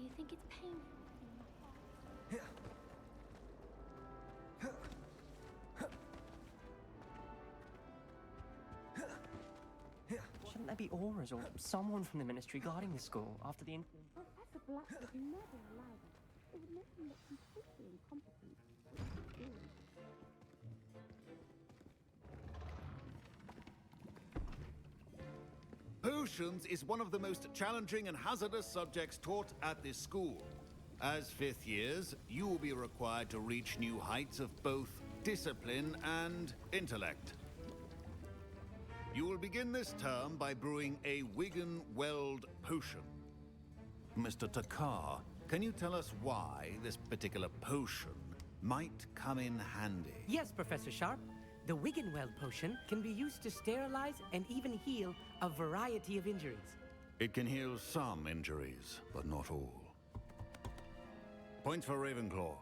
Do you think it's painful? Shouldn't there be auras or someone from the ministry guarding the school after the Professor Black would never allow that. It would make him look completely incompetent. Potions is one of the most challenging and hazardous subjects taught at this school. As fifth years, you will be required to reach new heights of both discipline and intellect. You will begin this term by brewing a Wigan-Weld potion. Mr. Takar, can you tell us why this particular potion might come in handy? Yes, Professor Sharp. The Wigan-Weld potion can be used to sterilize and even heal a variety of injuries. It can heal some injuries, but not all. Points for Ravenclaw.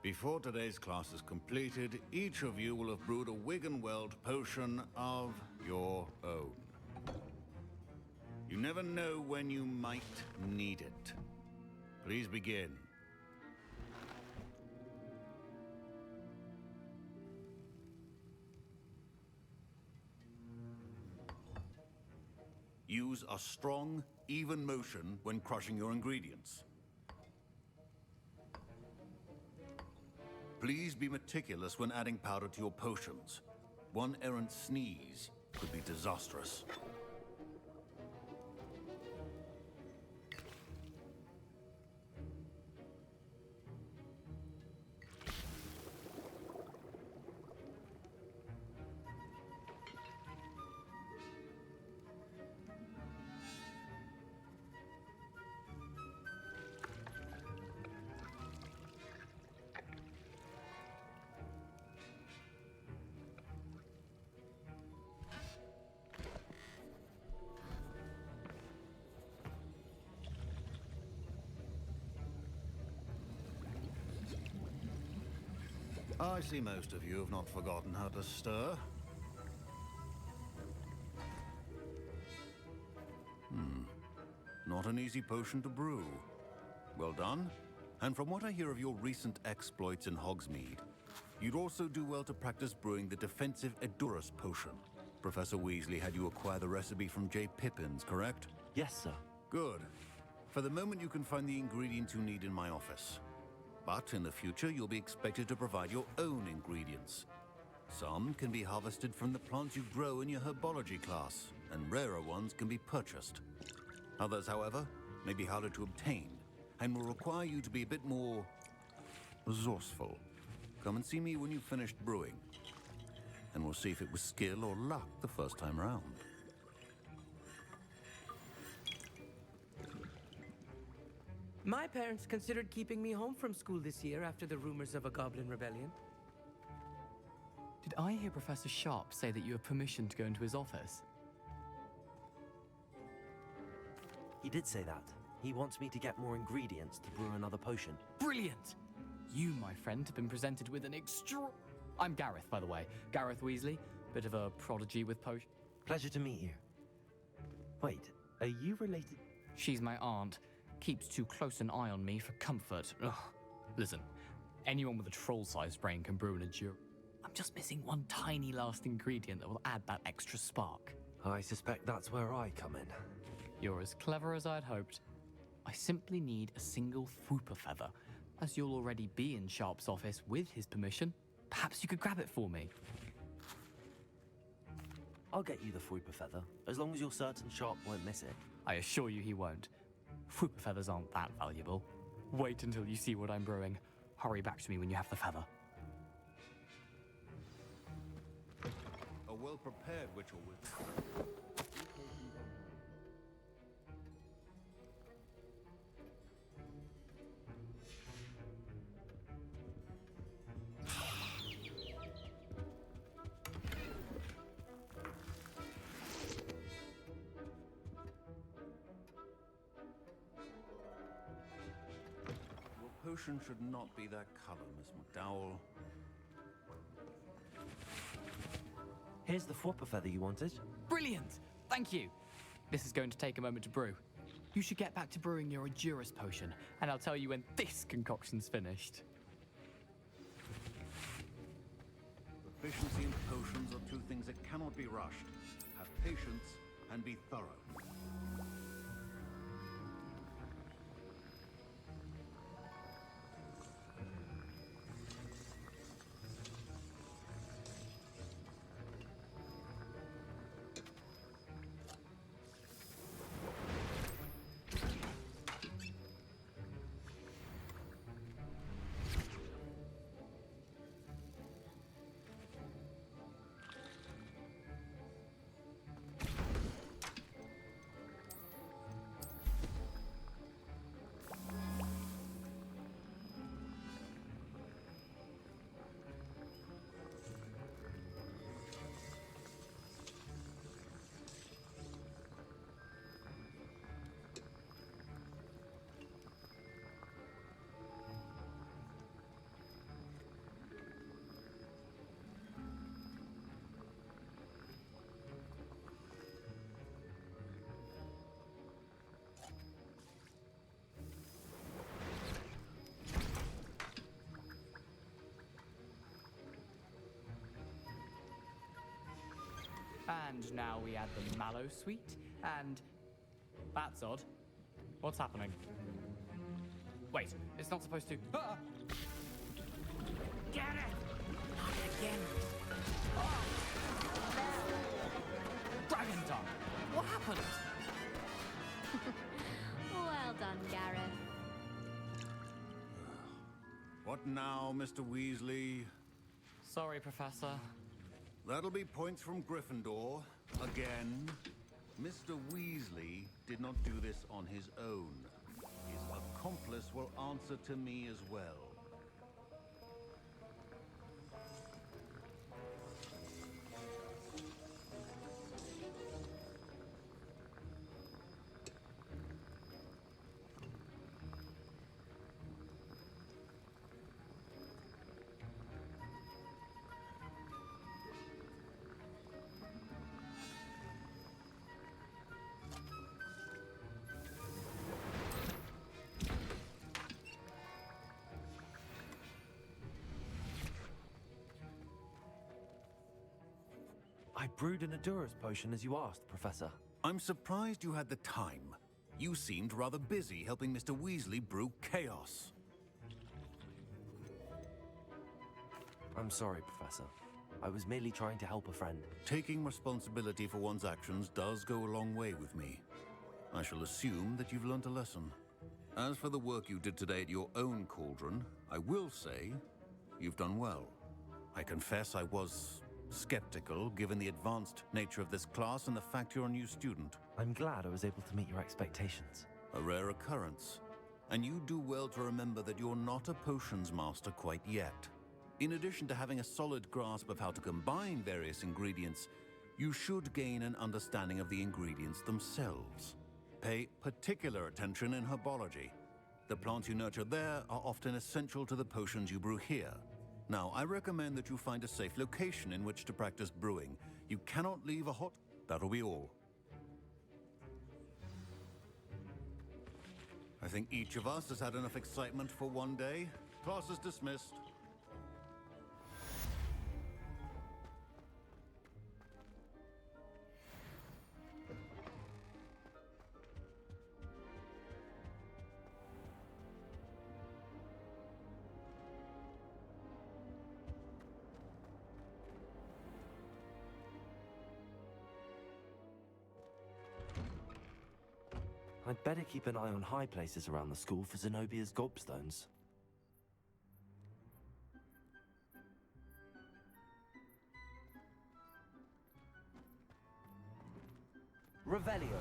Before today's class is completed, each of you will have brewed a Wigan-Weld potion of your own. You never know when you might need it. Please begin. Use a strong, even motion when crushing your ingredients. Please be meticulous when adding powder to your potions. One errant sneeze could be disastrous. I see most of you have not forgotten how to stir. Not an easy potion to brew. Well done. And from what I hear of your recent exploits in Hogsmeade, you'd also do well to practice brewing the defensive Edurus potion. Professor Weasley had you acquire the recipe from J. Pippins, correct? Yes, sir. Good. For the moment, you can find the ingredients you need in my office. But in the future, you'll be expected to provide your own ingredients. Some can be harvested from the plants you grow in your herbology class, and rarer ones can be purchased. Others, however, may be harder to obtain, and will require you to be a bit more resourceful. Come and see me when you've finished brewing, and we'll see if it was skill or luck the first time round. My parents considered keeping me home from school this year after the rumors of a goblin rebellion. Did I hear Professor Sharp say that you have permission to go into his office? He did say that. He wants me to get more ingredients to brew another potion. Brilliant! You, my friend, have been presented with an I'm Gareth, by the way. Gareth Weasley. Bit of a prodigy with potion. Pleasure to meet you. Wait, are you related? She's my aunt. Keeps too close an eye on me for comfort. Ugh. Listen, anyone with a troll-sized brain can brew an endure. I'm just missing one tiny last ingredient that will add that extra spark. I suspect that's where I come in. You're as clever as I'd hoped. I simply need a single Fwooper feather. As you'll already be in Sharp's office with his permission, perhaps you could grab it for me. I'll get you the Fwooper feather, as long as you're certain Sharp won't miss it. I assure you he won't. Fwooper feathers aren't that valuable. Wait until you see what I'm brewing. Hurry back to me when you have the feather. A well-prepared witch or witch. Your potion should not be that color, Miss McDowell. Here's the Fwooper feather you wanted. Brilliant! Thank you! This is going to take a moment to brew. You should get back to brewing your Endurus potion, and I'll tell you when this concoction's finished. Efficiency and potions are two things that cannot be rushed. Have patience and be thorough. And now we add the mallow sweet, and... That's odd. What's happening? Wait, it's not supposed to... Ah! Get it! Not again! Ah! Dragon tongue! What happened? Well done, Gareth. What now, Mr. Weasley? Sorry, Professor. That'll be points from Gryffindor. Again. Mr. Weasley did not do this on his own. His accomplice will answer to me as well. I brewed an Endurus potion as you asked, Professor. I'm surprised you had the time. You seemed rather busy helping Mr. Weasley brew chaos. I'm sorry, Professor. I was merely trying to help a friend. Taking responsibility for one's actions does go a long way with me. I shall assume that you've learnt a lesson. As for the work you did today at your own cauldron, I will say you've done well. I confess I was skeptical, given the advanced nature of this class and the fact you're a new student. I'm glad I was able to meet your expectations. A rare occurrence. And you do well to remember that you're not a potions master quite yet. In addition to having a solid grasp of how to combine various ingredients, you should gain an understanding of the ingredients themselves. Pay particular attention in herbology. The plants you nurture there are often essential to the potions you brew here. Now, I recommend that you find a safe location in which to practice brewing. You cannot leave a hot... That'll be all. I think each of us has had enough excitement for one day. Class is dismissed. I'd better keep an eye on high places around the school for Zenobia's gobstones. Revelio.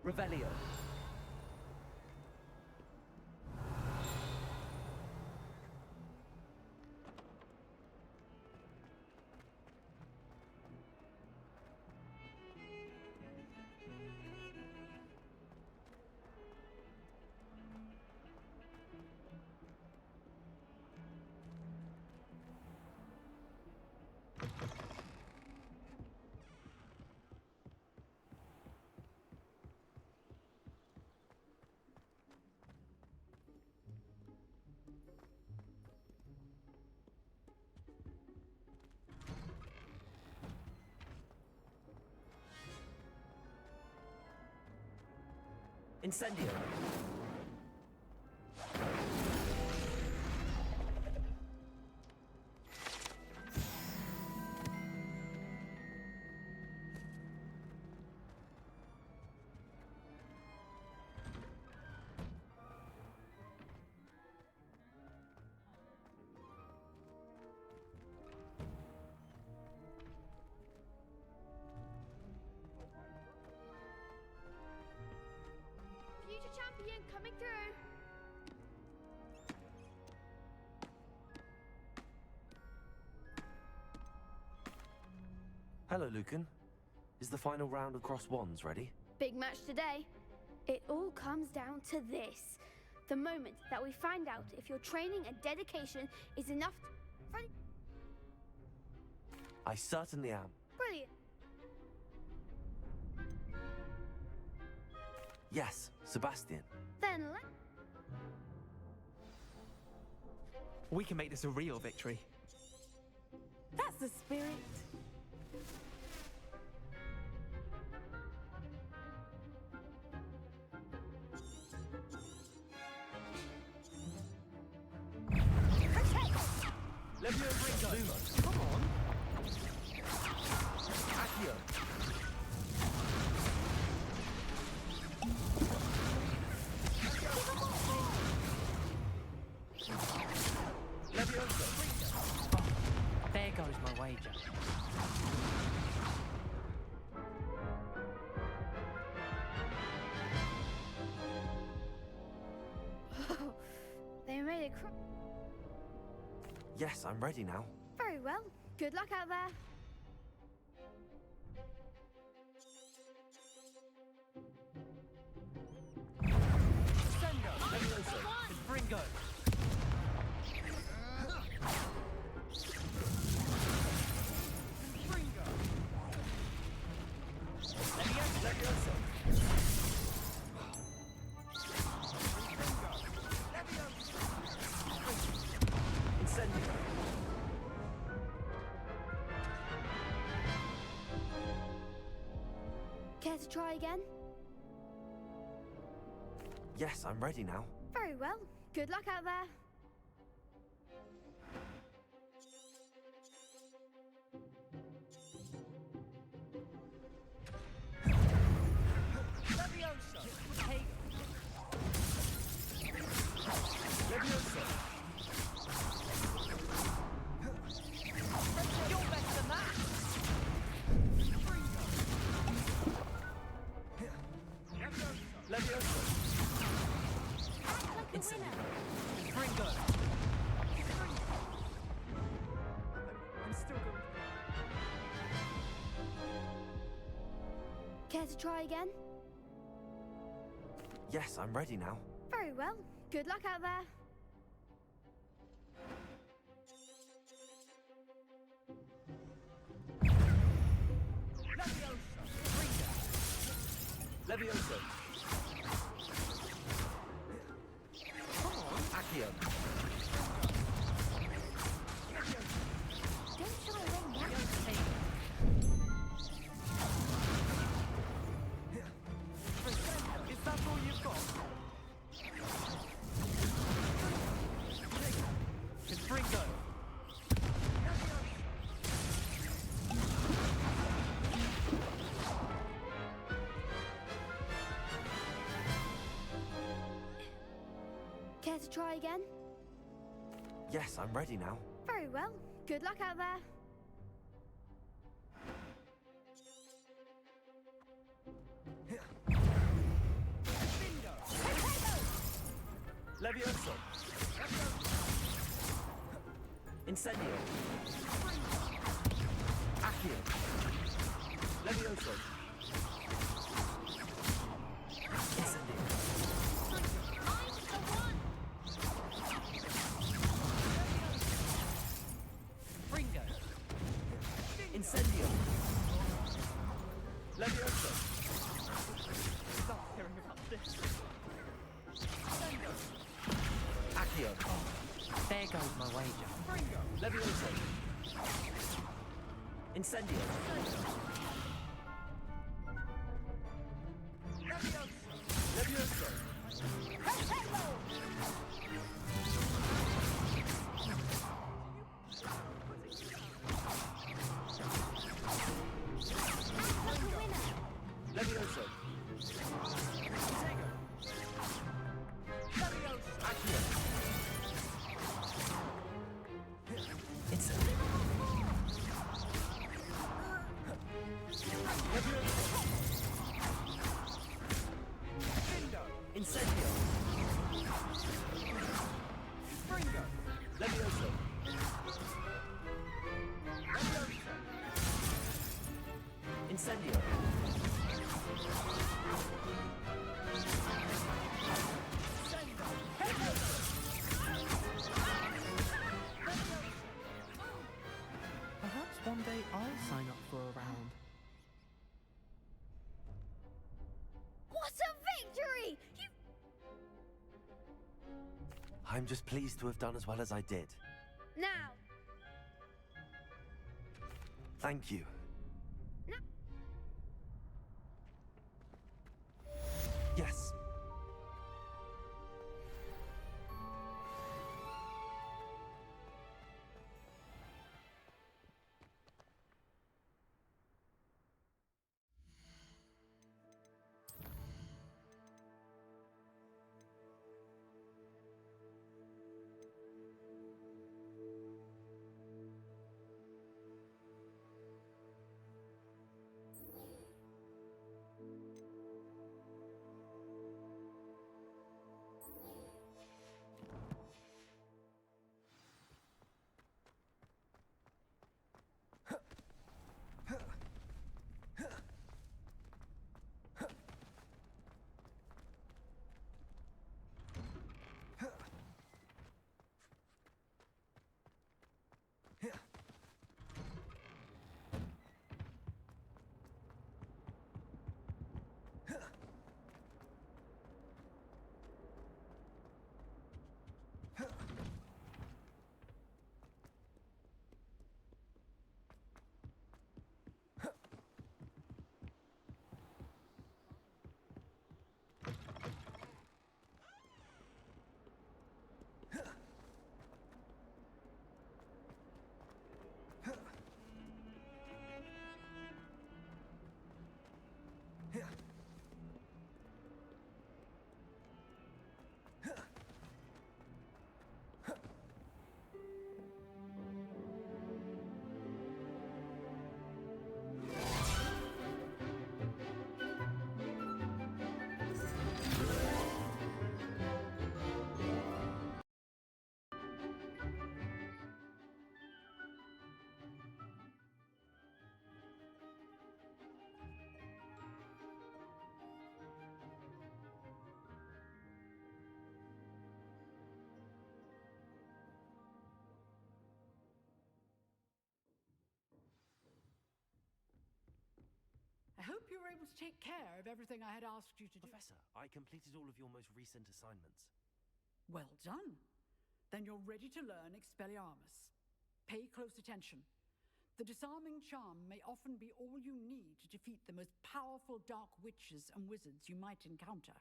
Revelio. Incendio. Future champion coming through. Hello, Lucan. Is the final round of Cross Wands ready? Big match today. It all comes down to this. The moment that we find out if your training and dedication is enough to... I certainly am. Brilliant. Yes, Sebastian. Then let... We can make this a real victory. That's the spirit. Levio Ringo. Come on. Accio. Levioso. There goes my wager. They made it Yes, I'm ready now. very well. Good luck out there. Sendo. Levioso. Ringo. Levioso. Incendio. Care to try again? Yes, I'm ready now. Very well. Good luck out there. Levioso. Hey. Levioso. You're better than that. Levioso. Act like a winner. Ringo. I'm still going. Care to try again? Yes, I'm ready now. Very well. Good luck out there. Levioso. Come on, Accio. Don't shy away now. Is that all you've got? It's Ringo. Care to try again? Yes, I'm ready now. Very well. Good luck out there. Levioso. Incendio. Accio. Levioso. Incendio. Fringo. Incendio. Levioso. Stop hearing about this. Accio. There goes my wager. Fringo. Levioso. Incendio. Levioso. Levioso. Protego. Levioso. Accio. Incendio. Findo. Incendio. Fringo. Levioso. Levioso. Incendio. Perhaps one day I'll sign up for a round. What a victory! You... I'm just pleased to have done as well as I did. Now, Thank you. now... Yes. I hope you were able to take care of everything I had asked you to do. Professor, I completed all of your most recent assignments. Well done. Then you're ready to learn Expelliarmus. Pay close attention. The disarming charm may often be all you need to defeat the most powerful dark witches and wizards you might encounter.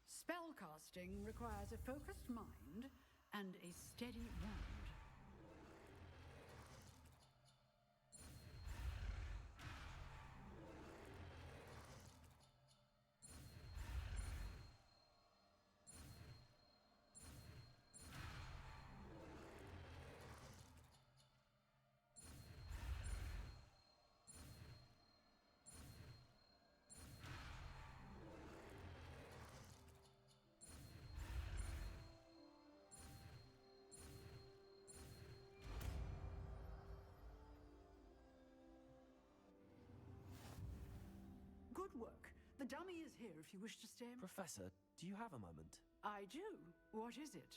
Spellcasting requires a focused mind and a steady wand. The dummy is here if you wish to stay. Professor, do you have a moment? I do. What is it?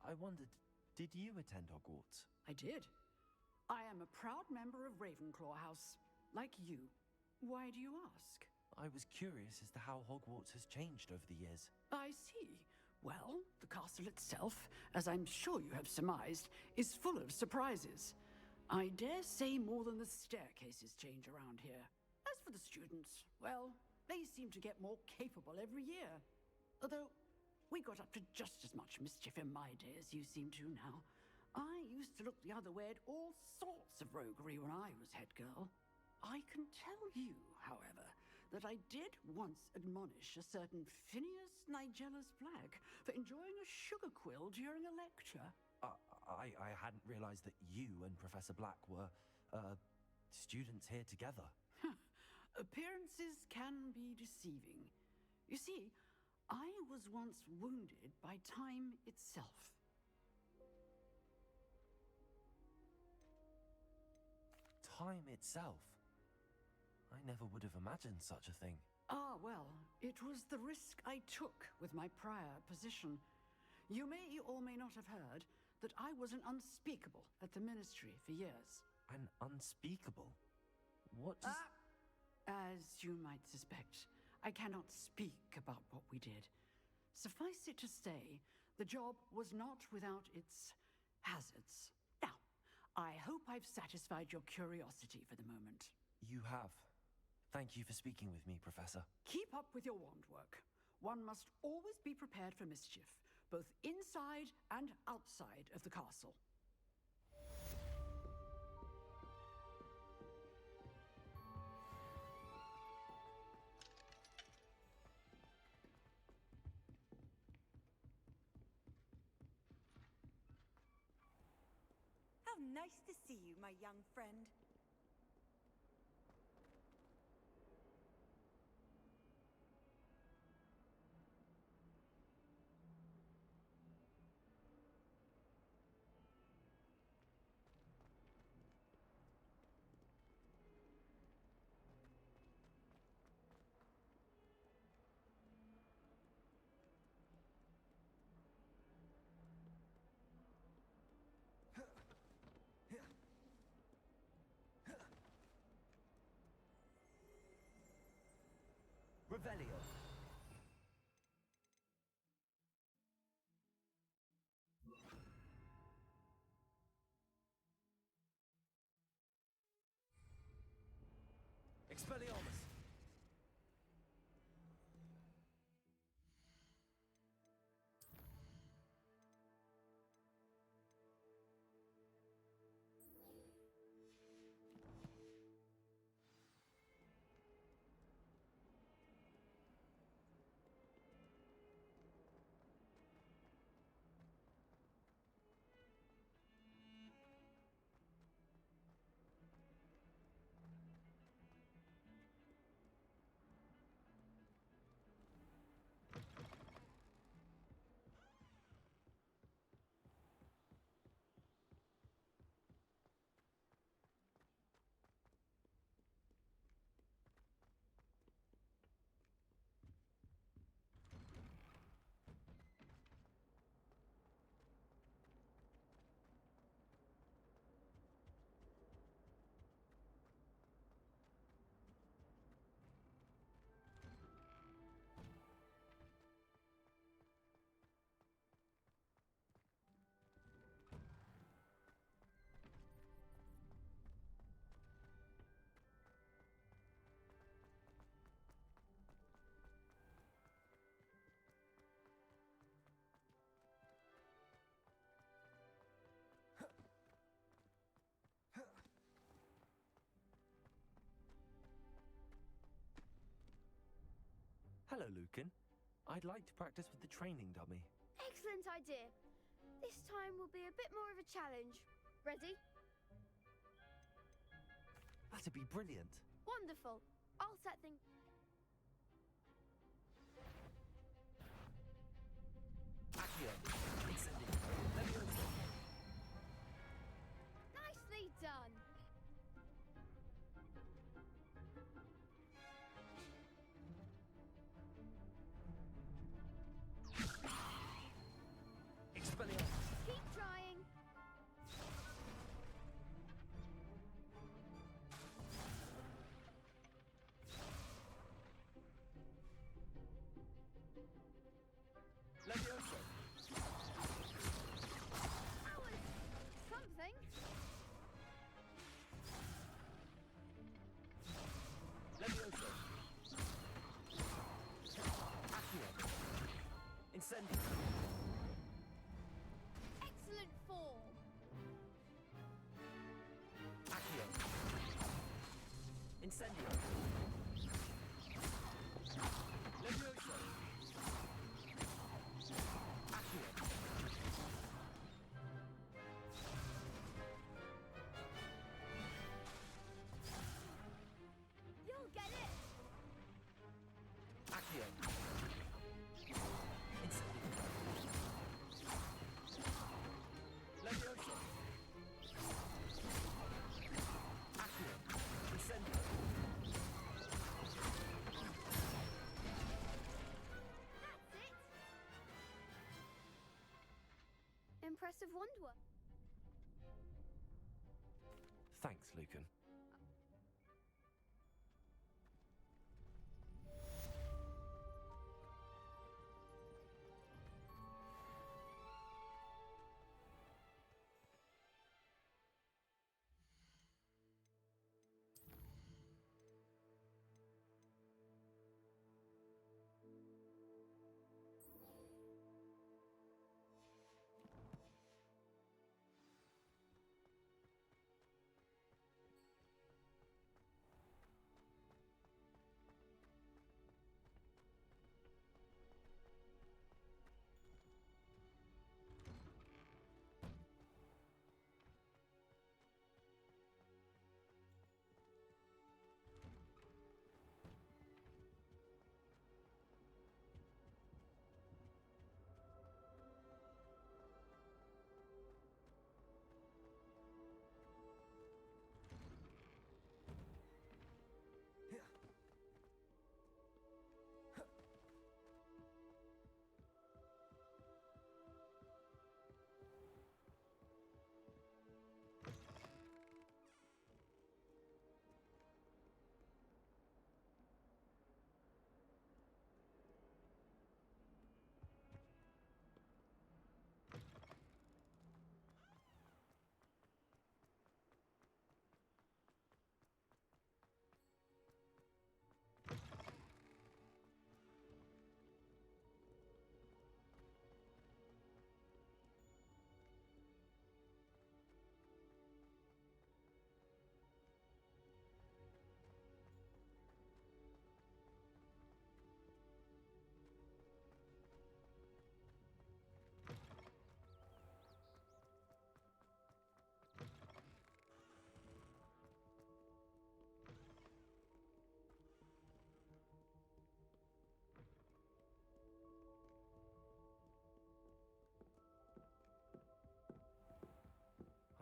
I wondered, did you attend Hogwarts? I did. I am a proud member of Ravenclaw House, like you. Why do you ask? I was curious as to how Hogwarts has changed over the years. I see. Well, the castle itself, as I'm sure you have surmised, is full of surprises. I dare say more than the staircases change around here. As for the students, well, they seem to get more capable every year. Although, we got up to just as much mischief in my day as you seem to now. I used to look the other way at all sorts of roguery when I was head girl. I can tell you, however, that I did once admonish a certain Phineas Nigellus Black for enjoying a sugar quill during a lecture. I hadn't realized that you and Professor Black were, students here together. Appearances can be deceiving. You see, I was once wounded by time itself. Time itself? I never would have imagined such a thing. Ah, well, it was the risk I took with my prior position. You may or may not have heard that I was an unspeakable at the Ministry for years. An unspeakable? What does... As you might suspect, I cannot speak about what we did. Suffice it to say, the job was not without its hazards. Now, I hope I've satisfied your curiosity for the moment. You have. Thank you for speaking with me, Professor. Keep up with your wand work. One must always be prepared for mischief, both inside and outside of the castle. How nice to see you, my young friend. Revelio. Expelliarmus. Hello, Lucan. I'd like to practice with the training dummy. Excellent idea. This time will be a bit more of a challenge. Ready? That'd be brilliant. Wonderful. I'll set things... Accio. Incendio. Levioso. Nicely done. Incendio. Levioso. Accio. You'll get it. Accio. Incendio. Levioso. Accio. Incendio. That's it. Impressive wandwork. Thanks, Lucan.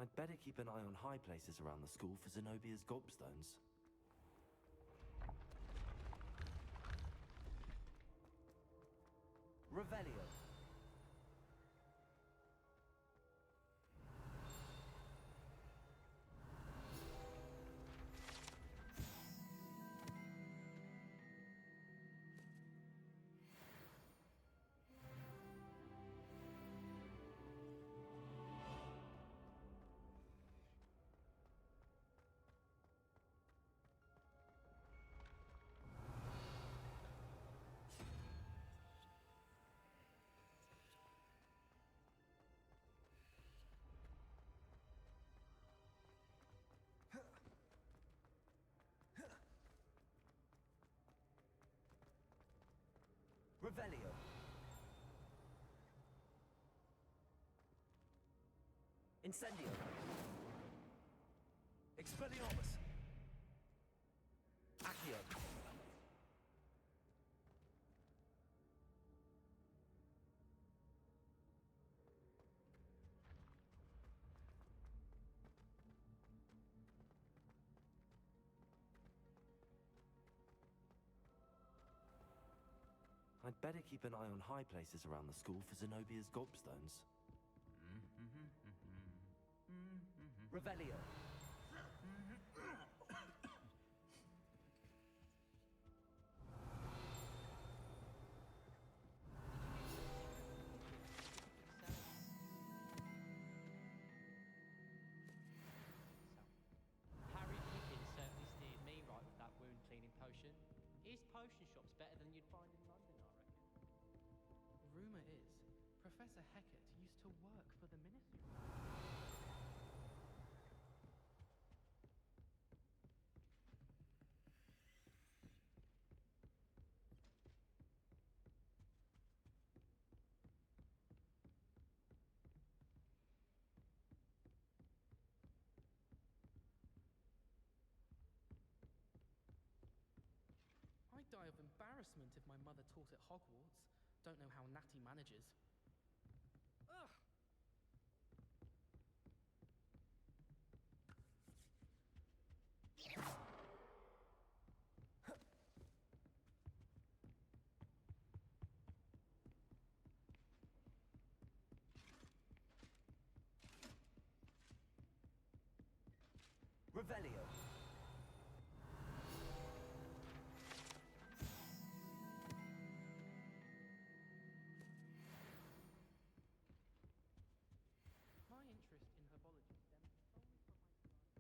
I'd better keep an eye on high places around the school for Zenobia's gobstones. Revelio. Revelio. Incendio. Expelliarmus. Accio. I'd better keep an eye on high places around the school for Zenobia's gobstones. Revelio. Harry Pickens certainly steered me right with that wound cleaning potion. His potion shop's better than you'd find in London, I reckon. Rumour is, Professor Hecat used to work for the Ministry. die of embarrassment if my mother taught at Hogwarts. Don't know how Natty manages. Ugh! Revelio. My interest in herbology stems solely from my desire.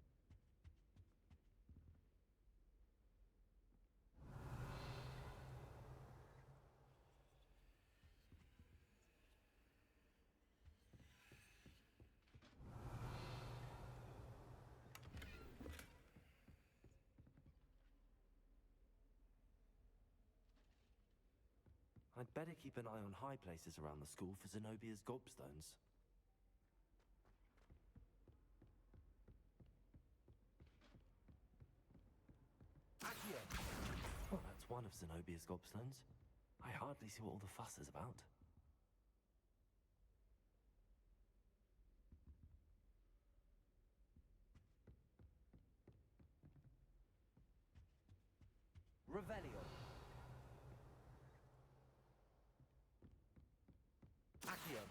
I'd better keep an eye on high places around the school for Zenobia's gobstones. Accio! Well, that's one of Zenobia's gobstones. I hardly see what all the fuss is about. Revelio. Accio.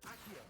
Accio.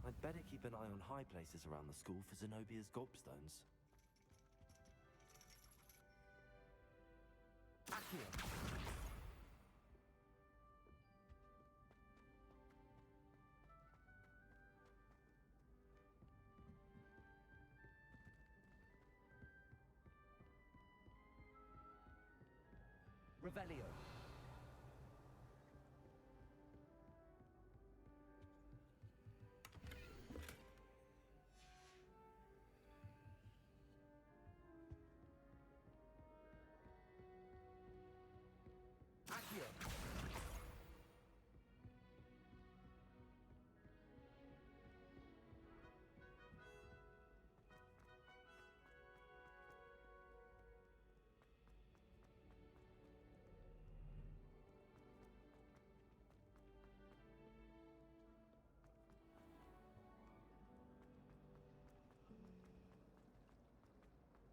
I'd better keep an eye on high places around the school for Zenobia's gobstones. Accio! Revelio. Accio.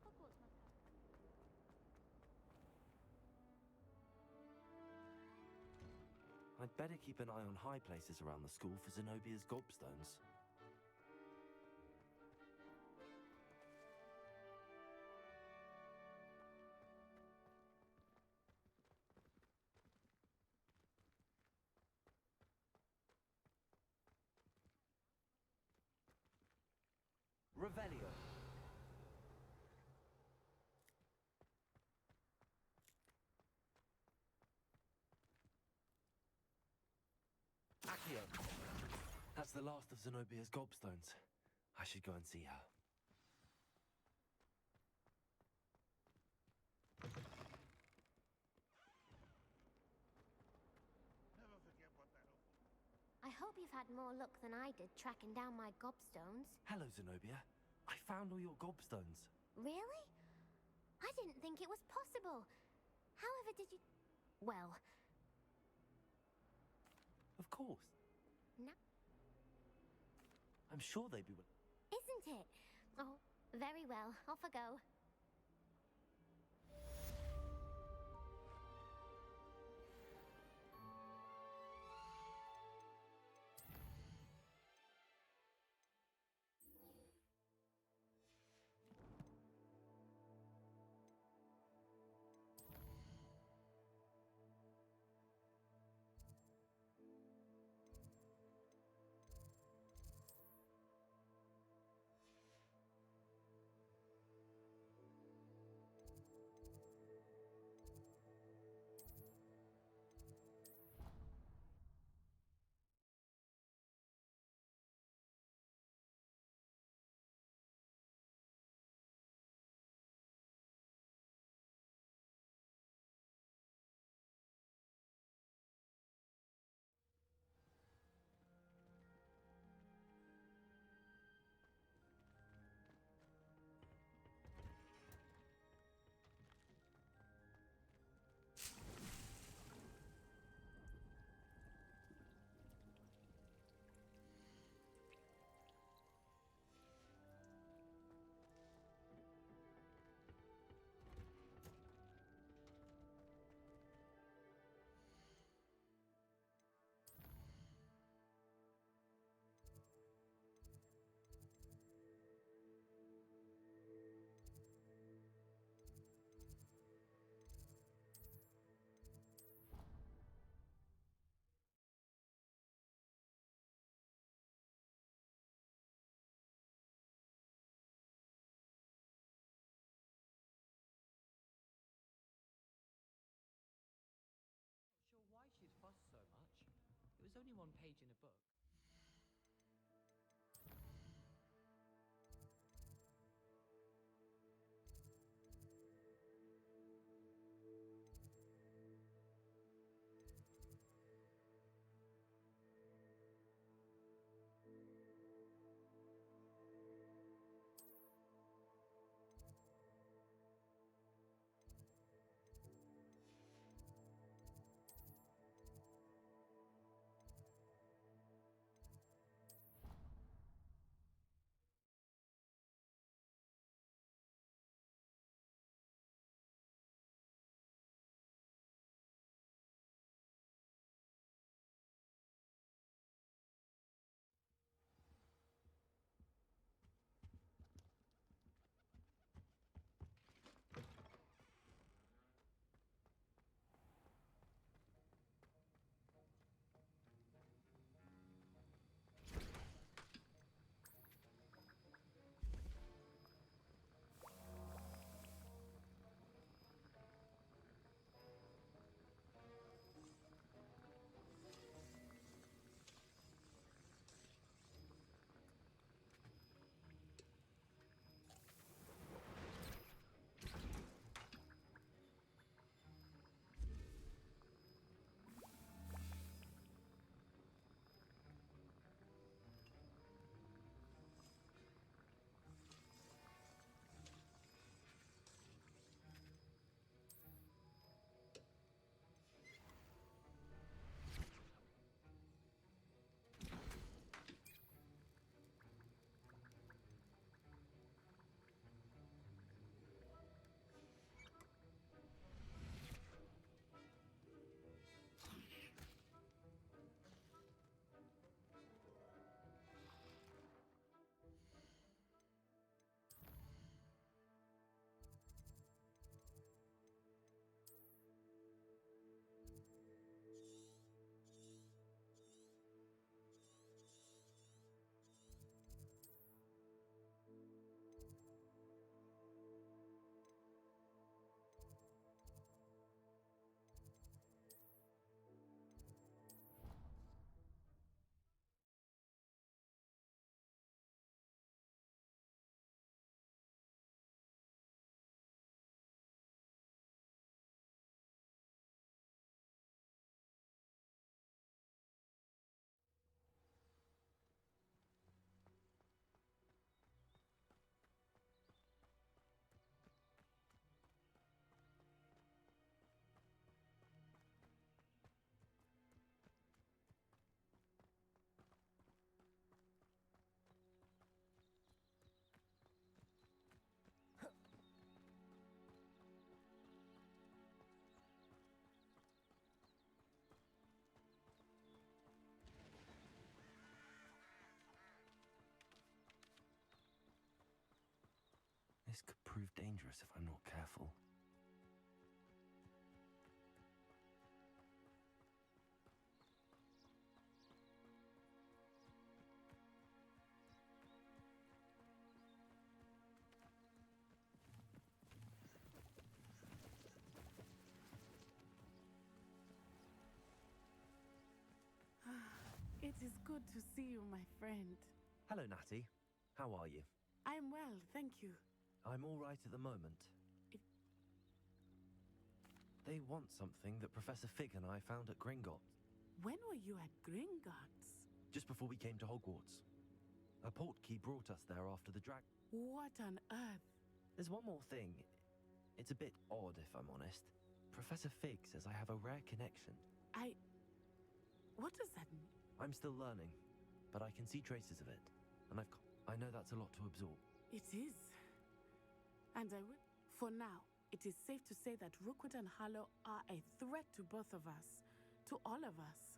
Hogwarts must have. I'd better keep an eye on high places around the school for Zenobia's gobstones. Revelio. Accio. That's the last of Zenobia's gobstones. I should go and see her. I hope you've had more luck than I did tracking down my gobstones. Hello, Zenobia. I found all your gobstones. Really? I didn't think it was possible. However did you... Well... Of course. No. I'm sure they'd be willing. Isn't it? Oh, very well. Off I go. Sure why she'd fuss so much. It was only one page in a book. This could prove dangerous if I'm not careful. It is good to see you, my friend. Hello, Natty. How are you? I'm well, thank you. I'm all right at the moment. They want something that Professor Fig and I found at Gringotts. When were you at Gringotts? Just before we came to Hogwarts. A portkey brought us there after the drag. What on earth? There's one more thing. It's a bit odd, if I'm honest. Professor Fig says I have a rare connection. What does that mean? I'm still learning, but I can see traces of it. And I know that's a lot to absorb. It is. And I will. For now, it is safe to say that Rookwood and Harlow are a threat to both of us. To all of us.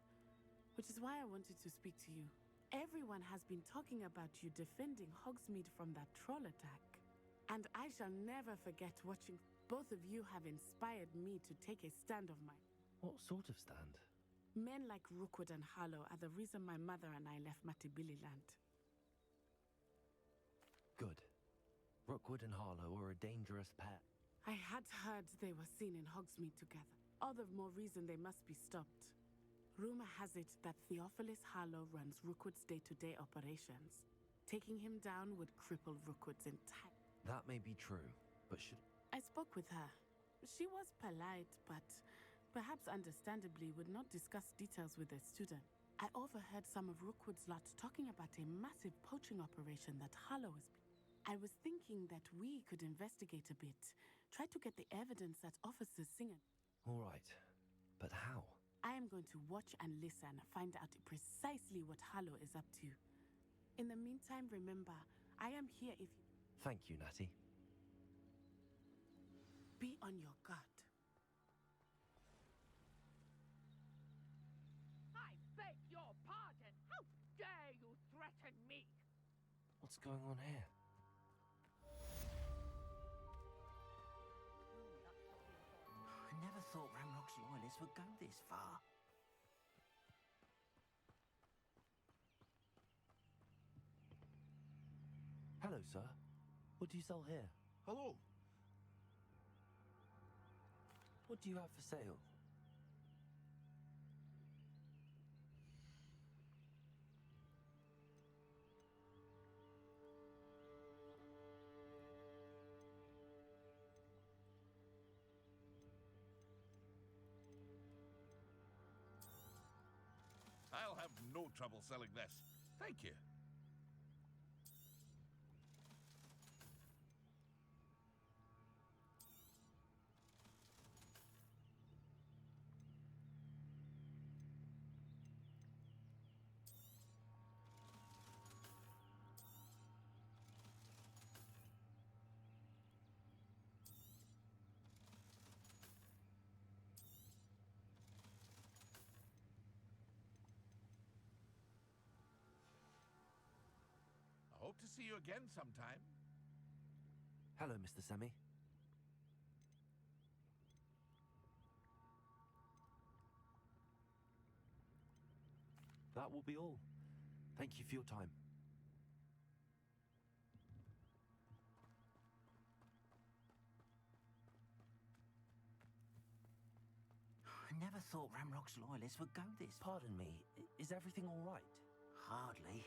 Which is why I wanted to speak to you. Everyone has been talking about you defending Hogsmeade from that troll attack. And I shall never forget watching. Both of you have inspired me to take a stand of mine. What sort of stand? Men like Rookwood and Harlow are the reason my mother and I left Mattibilliland. Good. Rookwood and Harlow are a dangerous pair. I had heard they were seen in Hogsmeade together. All the more reason they must be stopped. Rumor has it that Theophilus Harlow runs Rookwood's day-to-day operations. Taking him down would cripple Rookwood's entire... That may be true, but should... I spoke with her. She was polite, but perhaps understandably would not discuss details with a student. I overheard some of Rookwood's lot talking about a massive poaching operation that Harlow is... I was thinking that we could investigate a bit. Try to get the evidence that Officer Singer... All right, but how? I am going to watch and listen, find out precisely what Harlow is up to. In the meantime, remember, I am here if you... Thank you, Natty. Be on your guard. I beg your pardon! How dare you threaten me? What's going on here? I never thought Ramrock's loyalists would go this far. Hello, sir. What do you sell here? Hello. What do you have for sale? I'll have no trouble selling this. Thank you. Hope to see you again sometime. Hello, Mr. Semi. That will be all. Thank you for your time. I never thought Ramrock's loyalists would go this far. Pardon me, is everything all right? Hardly.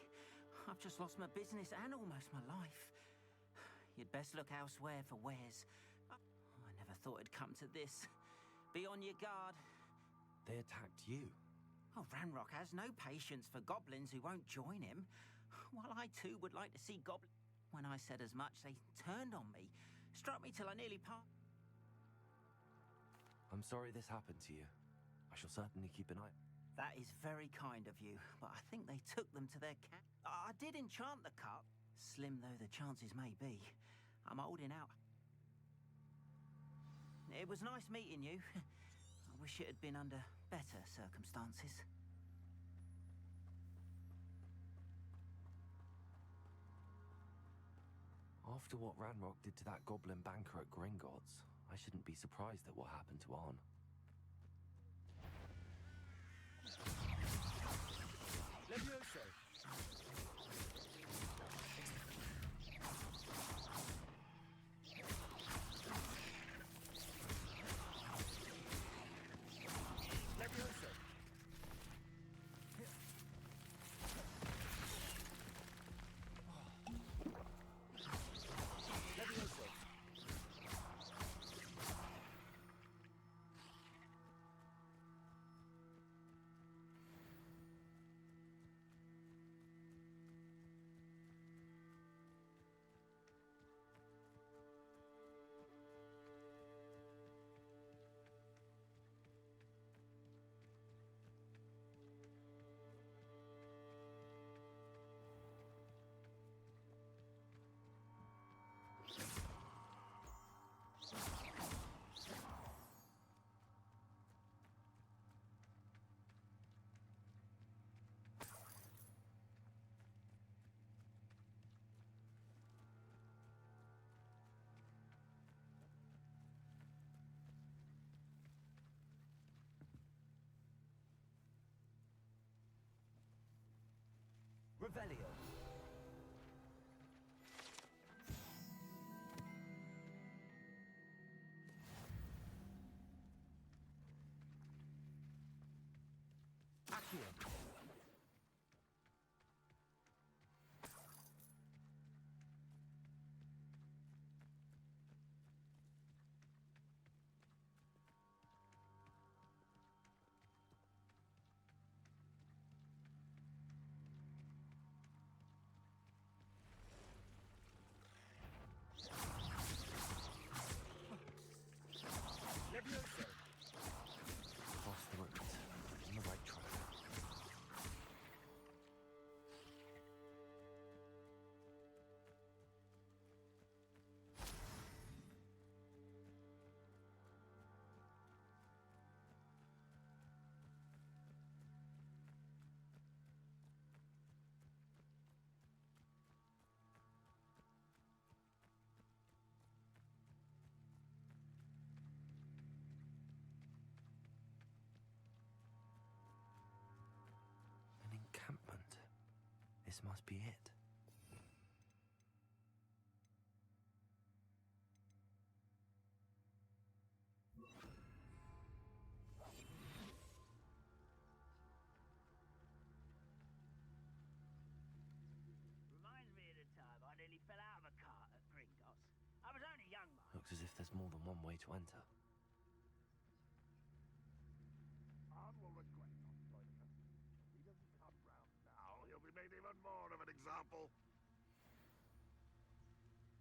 I've just lost my business and almost my life. You'd best look elsewhere for wares. I never thought it'd come to this. Be on your guard. They attacked you. Oh, Ranrock has no patience for goblins who won't join him. While I too would like to see goblins... When I said as much, they turned on me. Struck me till I nearly passed. I'm sorry this happened to you. I shall certainly keep an eye... That is very kind of you, but I think they took them to their camp. I did enchant the cup, slim though the chances may be. I'm holding out. It was nice meeting you. I wish it had been under better circumstances. After what Ranrock did to that goblin banker at Gringotts, I shouldn't be surprised at what happened to Arn. Levioso! Levioso! Levioso! Revelio. Accio. Levioso! Lost the route. On the right track. An encampment. This must be it. Reminds me of the time I nearly fell out of a cart at Gringotts. I was only young, mind. Looks as if there's more than one way to enter. Arn will regret not joining us. If he doesn't come round now, he'll be made even more of an example.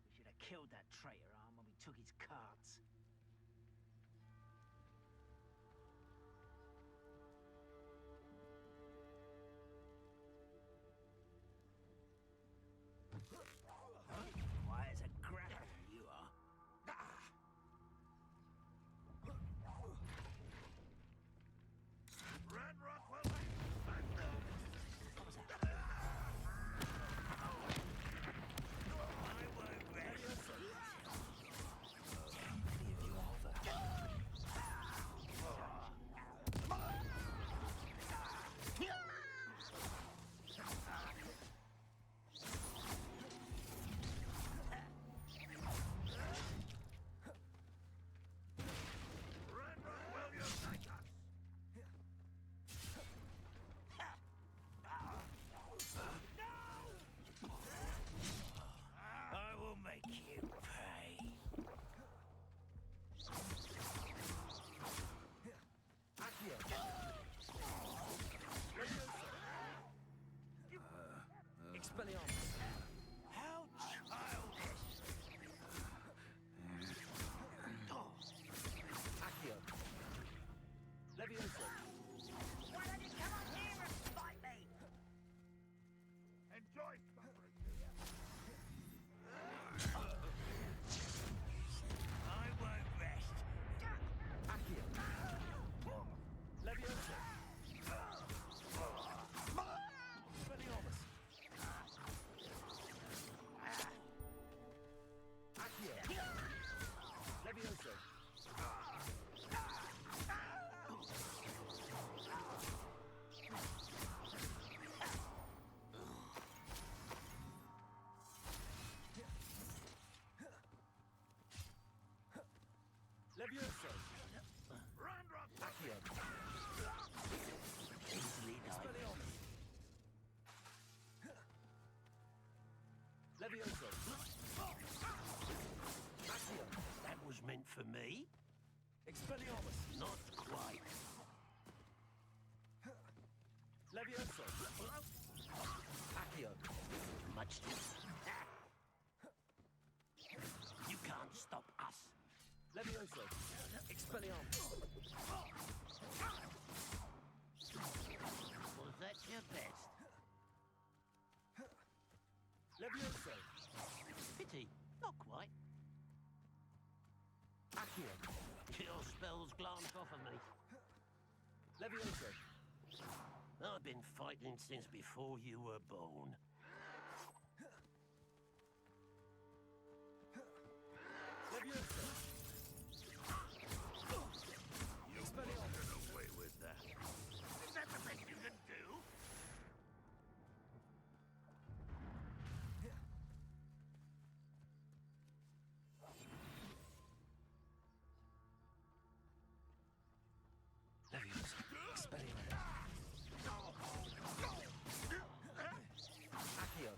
We should have killed that traitor, Arm, when we took his carts. Why, it's a grapple, you are. Ranrock will make What was that? I won't rest. Many of Levioso. Accio. Easily done. Expelliarmus. Levioso. Accio. That was meant for me? Expelliarmus. Not quite. Levioso. Accio. Much too. You can't stop us. Levioso. Expelliarmus. Was that your best? Levioso. Pity. Not quite. Accio. Your spells glanced off of me. Levioso. I've been fighting since before you were born. Levioso. Expelliarmus. Get away with that. Is that the best you can do? Levioso. Expelliarmus. Accio.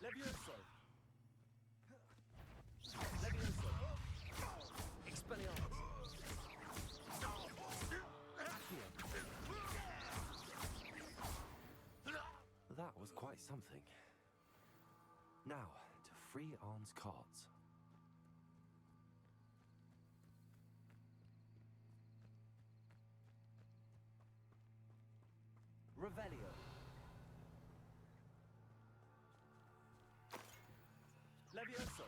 Levioso. Levioso. Expelliarmus. Accio. That was quite something. Now, to free Arn's cards. Revelio. Levioso.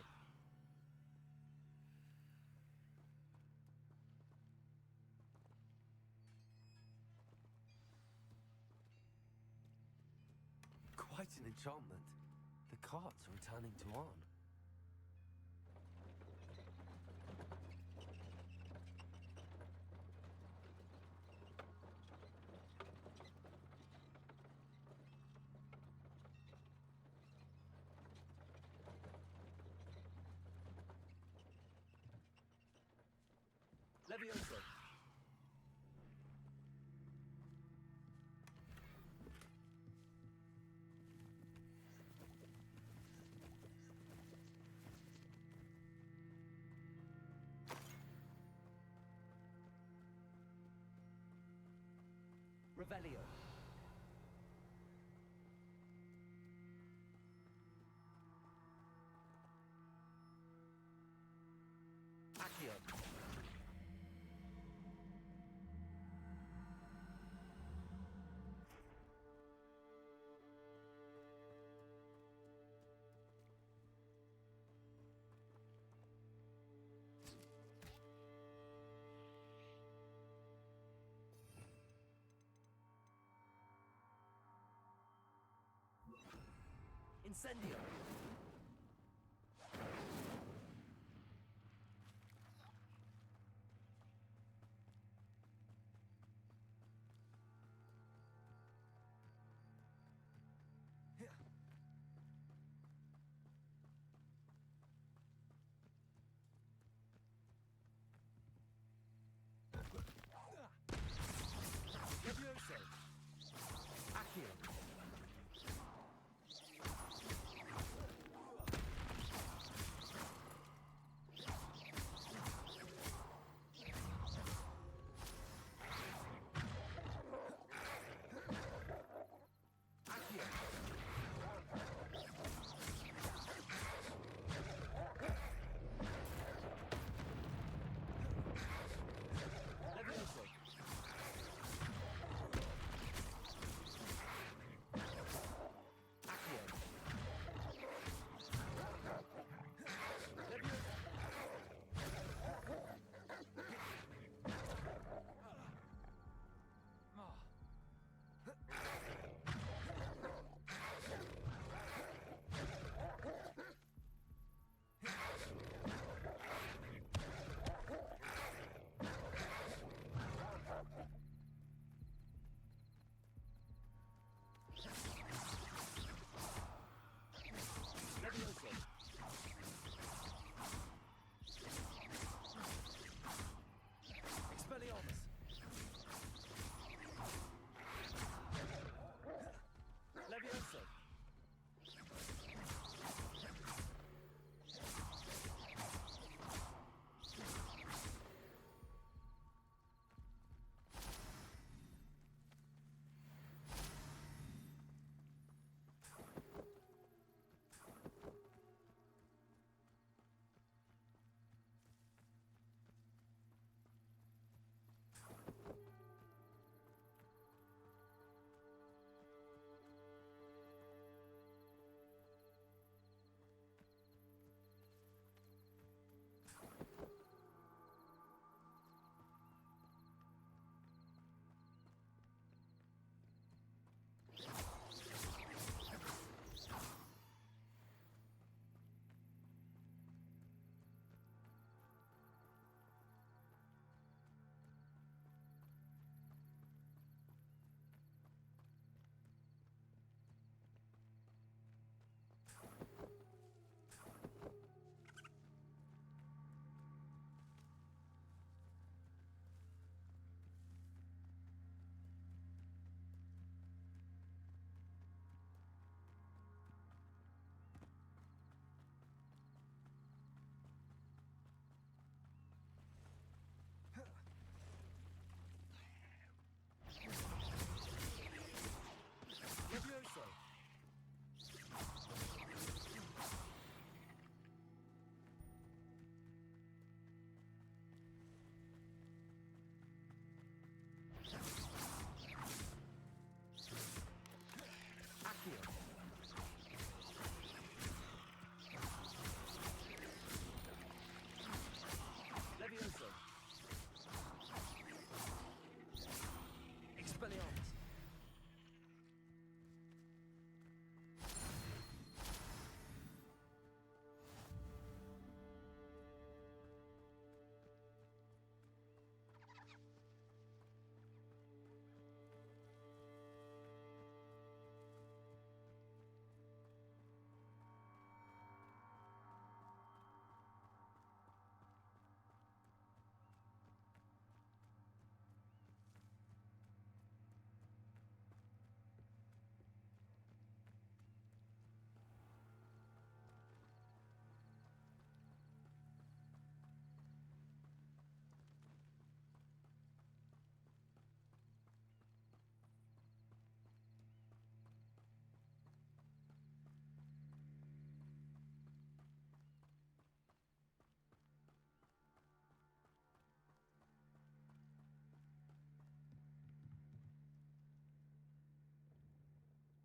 Quite an enchantment. The cards are returning to Arn. Levioso. Revelio. Accio. Incendio. Levioso. Accio.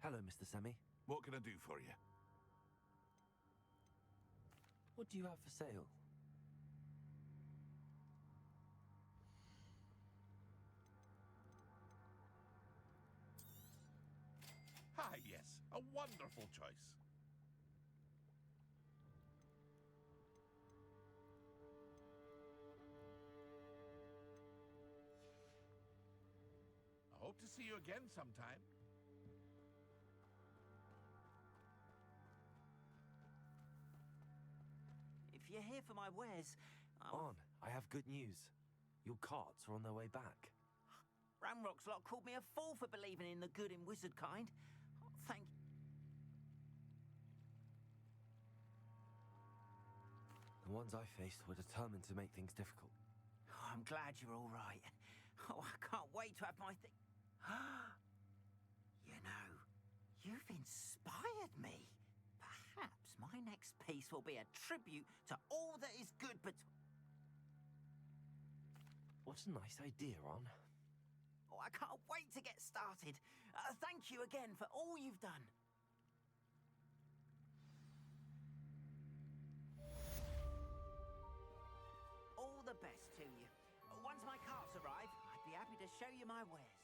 Hello, Mr. Semi. What can I do for you? What do you have for sale? Ah, yes. A wonderful choice. I hope to see you again sometime. If you're here for my wares, On, I have good news. Your carts are on their way back. Ramrock's lot called me a fool for believing in the good in wizard kind. Thank you. The ones I faced were determined to make things difficult. Oh, I'm glad you're all right. Oh, I can't wait to have my thing. You know, you've inspired me. Perhaps my next piece will be a tribute to all that is good What a nice idea, Ron. Oh, I can't wait to get started. Thank you again for all you've done. All the best to you. Once my carts arrive, I'd be happy to show you my wares.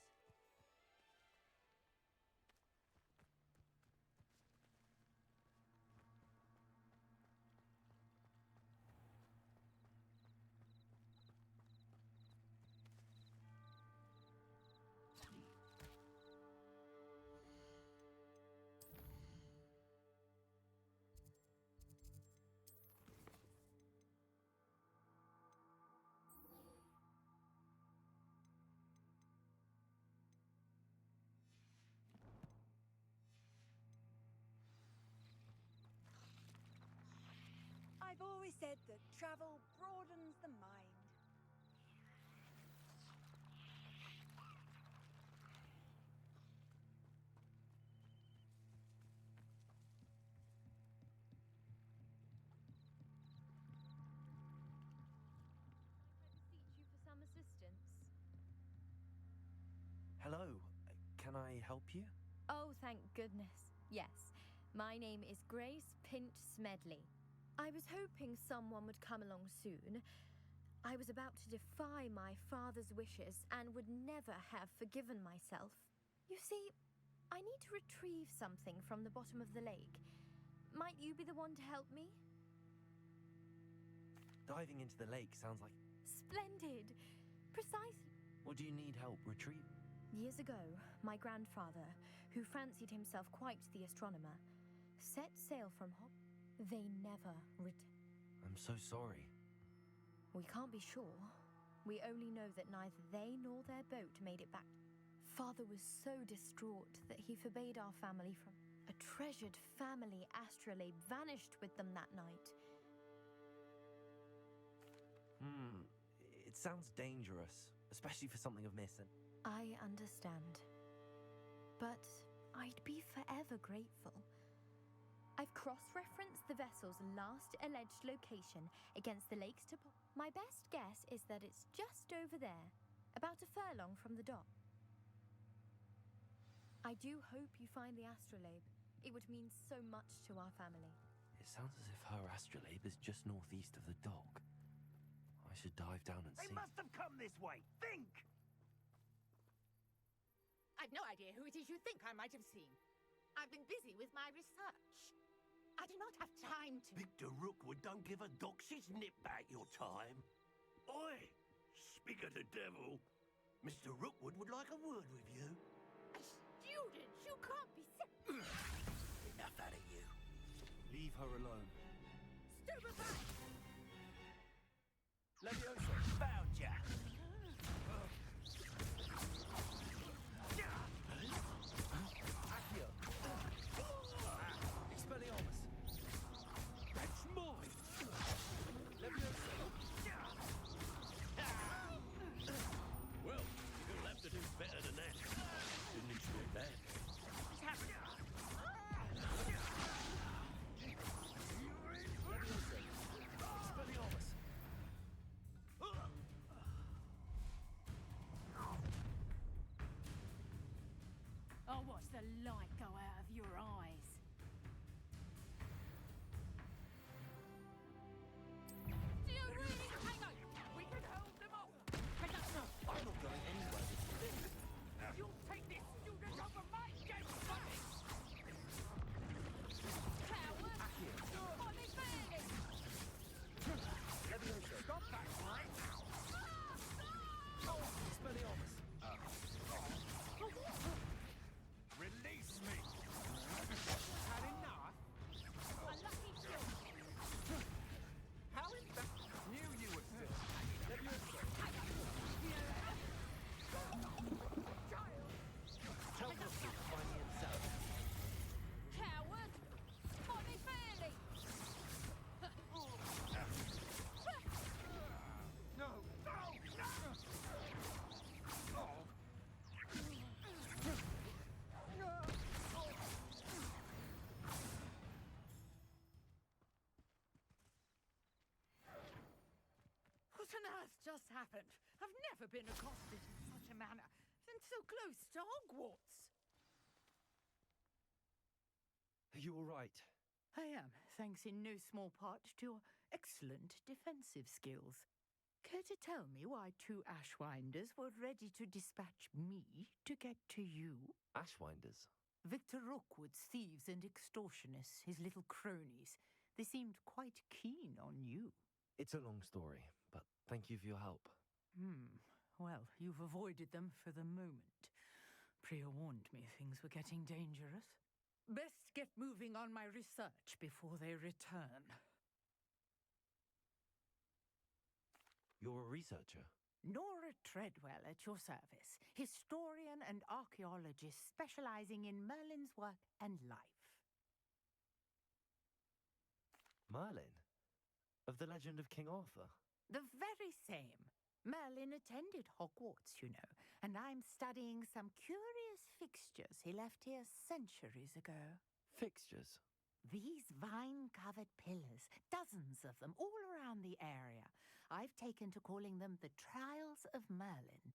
I've always said that travel broadens the mind. Beseech you for some assistance. Hello. Can I help you? Oh, thank goodness. Yes. My name is Grace Pinch Smedley. I was hoping someone would come along soon. I was about to defy my father's wishes and would never have forgiven myself. You see, I need to retrieve something from the bottom of the lake. Might you be the one to help me? Diving into the lake sounds like... Splendid! Precisely. What do you need help retrieving? Years ago, my grandfather, who fancied himself quite the astronomer, set sail from They never returned. I'm so sorry. We can't be sure. We only know that neither they nor their boat made it back. Father was so distraught that he forbade our family from... A treasured family astrolabe vanished with them that night. It sounds dangerous, especially for something of Miss and... I understand. But I'd be forever grateful. I've cross-referenced the vessel's last alleged location against the lake's My best guess is that it's just over there, about a furlong from the dock. I do hope you find the astrolabe. It would mean so much to our family. It sounds as if her astrolabe is just northeast of the dock. I should dive down and They see. must have come this way. Think! I've no idea who it is you think I might have seen. I've been busy with my research. I do not have time to... Victor Rookwood don't give a doxy's nip back your time. Oi! Speak of the devil, Mr. Rookwood would like a word with you. A student? You can't be... Enough out of you. Leave her alone. Stupefy! Levioso! Found ya! Accio! Expelliarmus! That's mine! Levioso! Well, you're gonna have to do better than that. Didn't expect that. What's happening? Expelliarmus! the light go out of your eyes. Do you really? Hang on! We can hold them off! But that's not... I'm not going anywhere with you. You'll take this student over my dead body! Coward! Body burning! Stop that right now! Oh, Expelliarmus! Release me! Had enough? A lucky shot! How in fact knew you were still? Tell Russell to find me himself. Coward! Body burning! No! No! No! Oh. What on earth just happened? I've never been accosted in such a manner, and so close to Hogwarts. Are you all right? I am, thanks in no small part to your excellent defensive skills. Care to tell me why 2 Ashwinders were ready to dispatch me to get to you? Ashwinders? Victor Rookwood's thieves and extortionists, his little cronies. They seemed quite keen on you. It's a long story, but thank you for your help. Well, you've avoided them for the moment. Priya warned me things were getting dangerous. Best get moving on my research before they return. You're a researcher? Nora Treadwell at your service, historian and archaeologist specializing in Merlin's work and life. Merlin? Of the legend of King Arthur? The very same. Merlin attended Hogwarts, you know, and I'm studying some curious fixtures he left here centuries ago. Fixtures? These vine-covered pillars, dozens of them, all around the area. I've taken to calling them the Trials of Merlin.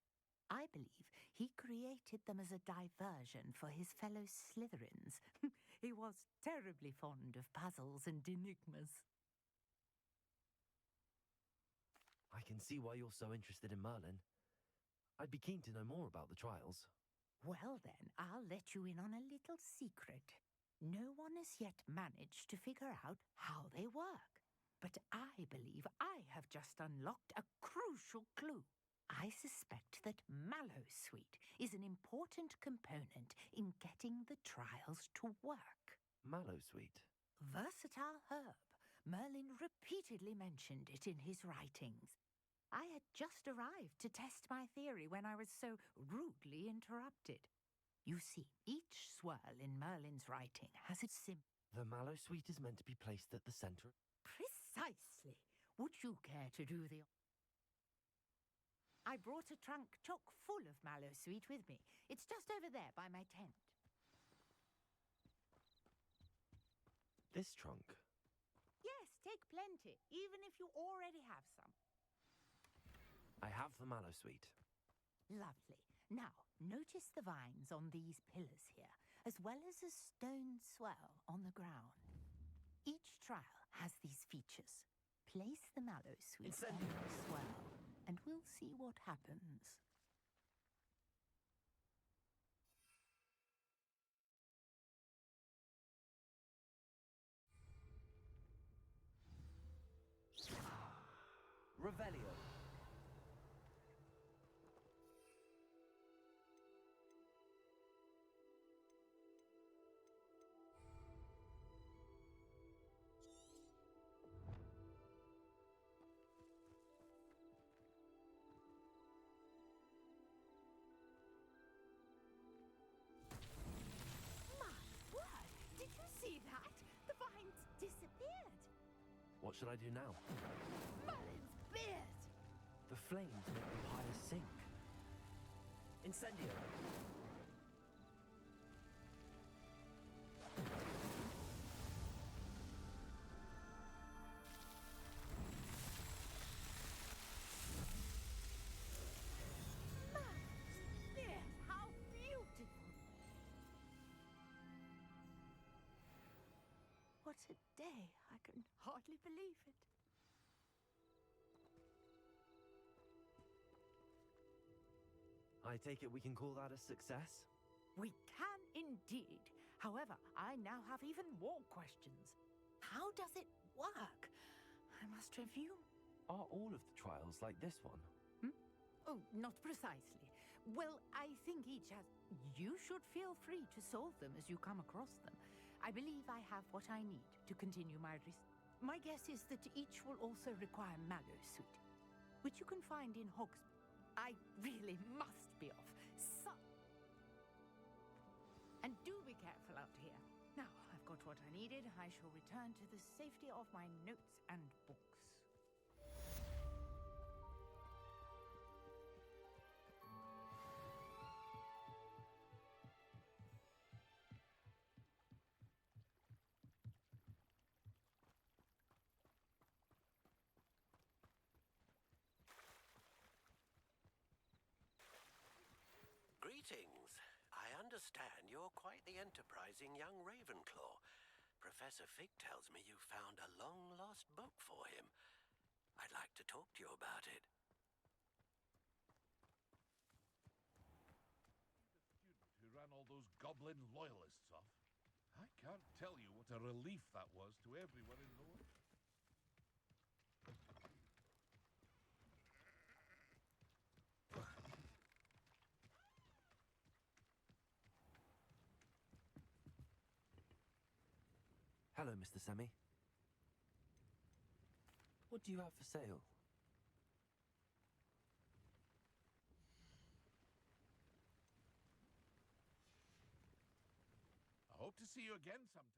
I believe he created them as a diversion for his fellow Slytherins. He was terribly fond of puzzles and enigmas. I can see why you're so interested in Merlin. I'd be keen to know more about the trials. Well then, I'll let you in on a little secret. No one has yet managed to figure out how they work. But I believe I have just unlocked a crucial clue. I suspect that Mallowsweet is an important component in getting the trials to work. Mallowsweet? Versatile herb. Merlin repeatedly mentioned it in his writings. I had just arrived to test my theory when I was so rudely interrupted. You see, each swirl in Merlin's writing has its symbol. The Mallowsweet is meant to be placed at the center. Precisely. Would you care to do the... I brought a trunk chock full of Mallowsweet with me. It's just over there by my tent. This trunk? Yes, take plenty, even if you already have some. I have the Mallowsweet. Lovely. Now, notice the vines on these pillars here, as well as a stone swell on the ground. Each trial has these features. Place the Mallowsweet on the swell, and we'll see what happens. Revelio. Did you see that? The vines disappeared. What should I do now? Merlin's beard! The flames make the pyre sink. Incendio. Merlin's beard! How beautiful! What a day. I can hardly believe it. I take it we can call that a success? We can indeed. However, I now have even more questions. How does it work? I must review. Are all of the trials like this one? Oh, not precisely. Well, I think each has... You should feel free to solve them as you come across them. I believe I have what I need to continue my research. My guess is that each will also require mallow sweet, which you can find in Hogsmeade. I really must be off. And do be careful out here. Now, I've got what I needed. I shall return to the safety of my notes and books. Greetings. I understand you're quite the enterprising young Ravenclaw. Professor Fig tells me you found a long-lost book for him. I'd like to talk to you about it. The student who ran all those goblin loyalists off. I can't tell you what a relief that was to everyone in the world. Hello, Mr. Semi. What do you have for sale? I hope to see you again sometime.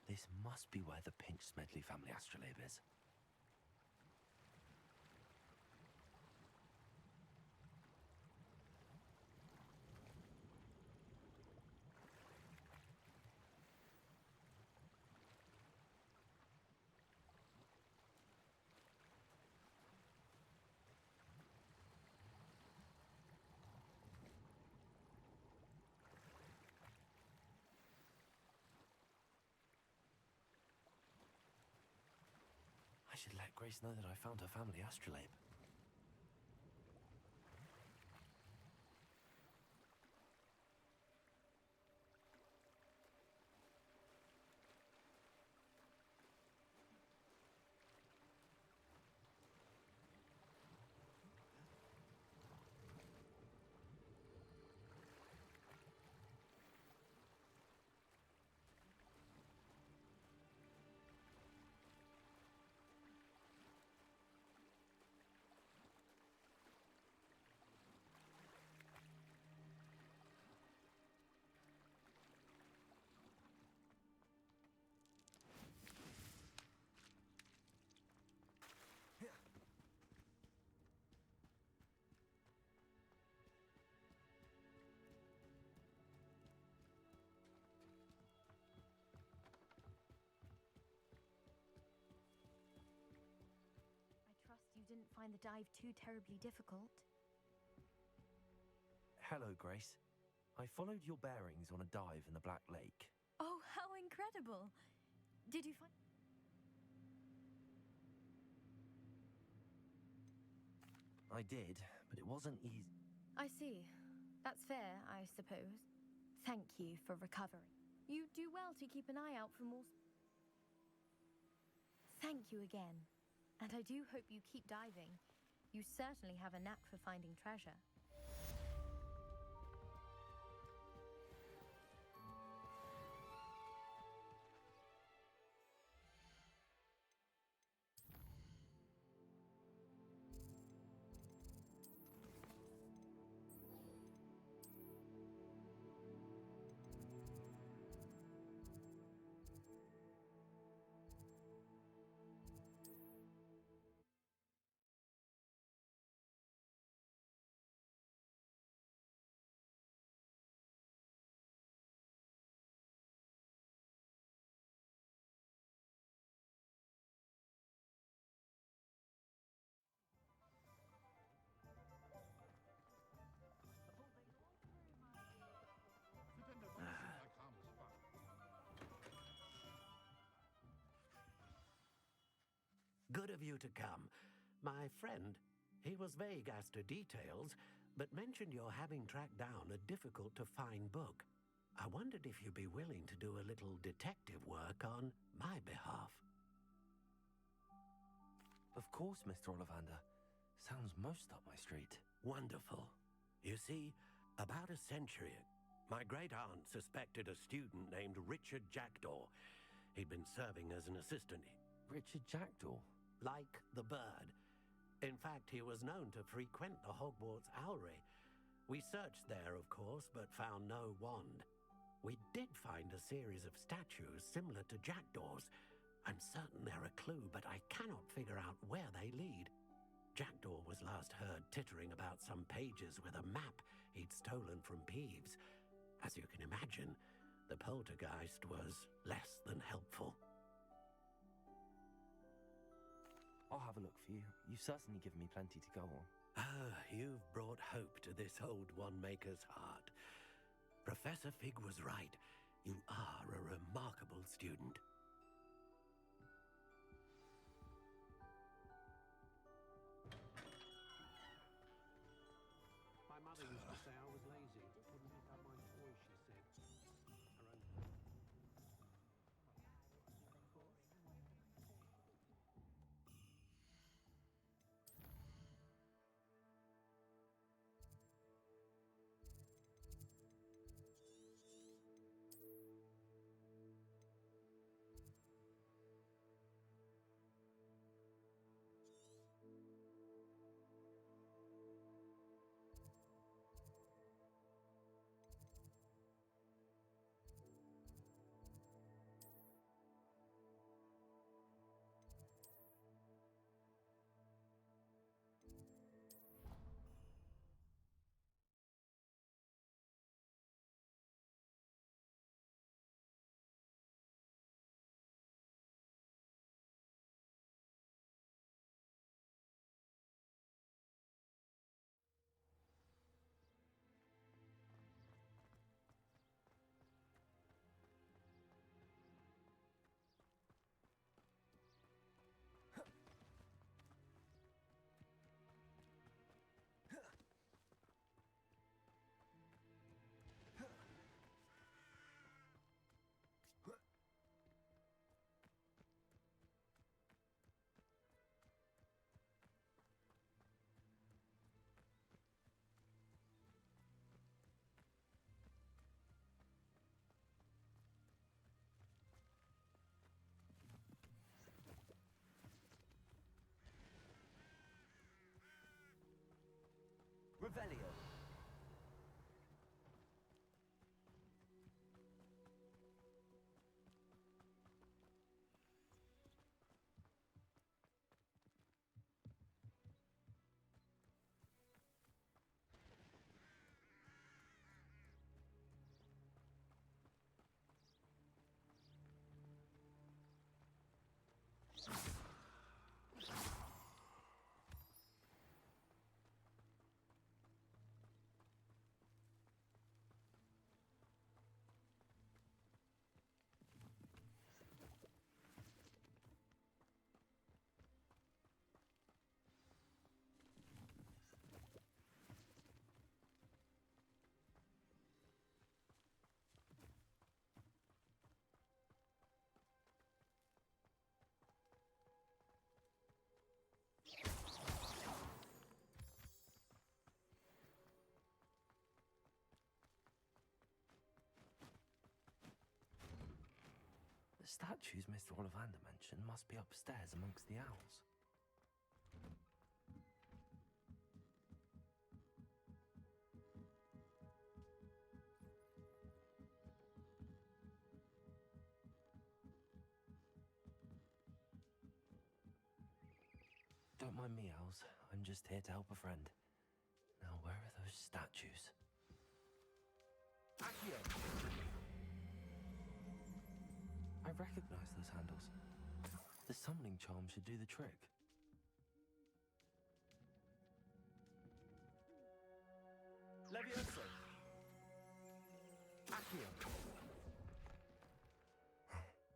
This must be where the Pinch Smedley family astrolabe is. I should let Grace know that I found her family astrolabe. didn't find the dive too terribly difficult. Hello, Grace. I followed your bearings on a dive in the Black Lake. Oh, how incredible! Did you find... I did, but it wasn't easy. I see. That's fair, I suppose. Thank you for recovering. You do well to keep an eye out for more... Thank you again. And I do hope you keep diving. You certainly have a knack for finding treasure. Good of you to come. My friend, he was vague as to details, but mentioned you're having tracked down a difficult-to-find book. I wondered if you'd be willing to do a little detective work on my behalf. Of course, Mr. Ollivander. Sounds most up my street. Wonderful. You see, about a century, my great-aunt suspected a student named Richard Jackdaw. He'd been serving as an assistant. Richard Jackdaw? Like the bird. In fact, he was known to frequent the Hogwarts Owlry. We searched there, of course, but found no wand. We did find a series of statues similar to Jackdaw's. I'm certain they're a clue, but I cannot figure out where they lead. Jackdaw was last heard tittering about some pages with a map he'd stolen from Peeves. As you can imagine, the poltergeist was less than helpful. I'll have a look for you. You've certainly given me plenty to go on. Ah, you've brought hope to this old one-maker's heart. Professor Fig was right. You are a remarkable student. My mother used to say I was lazy. Wouldn't make up my toys, she said. Her own... Revelio. statues Mr. Ollivander mentioned must be upstairs amongst the owls. Don't mind me, owls. I'm just here to help a friend. Now, where are those statues? Accio! I recognize those handles. The summoning charm should do the trick. Levioso! Accio!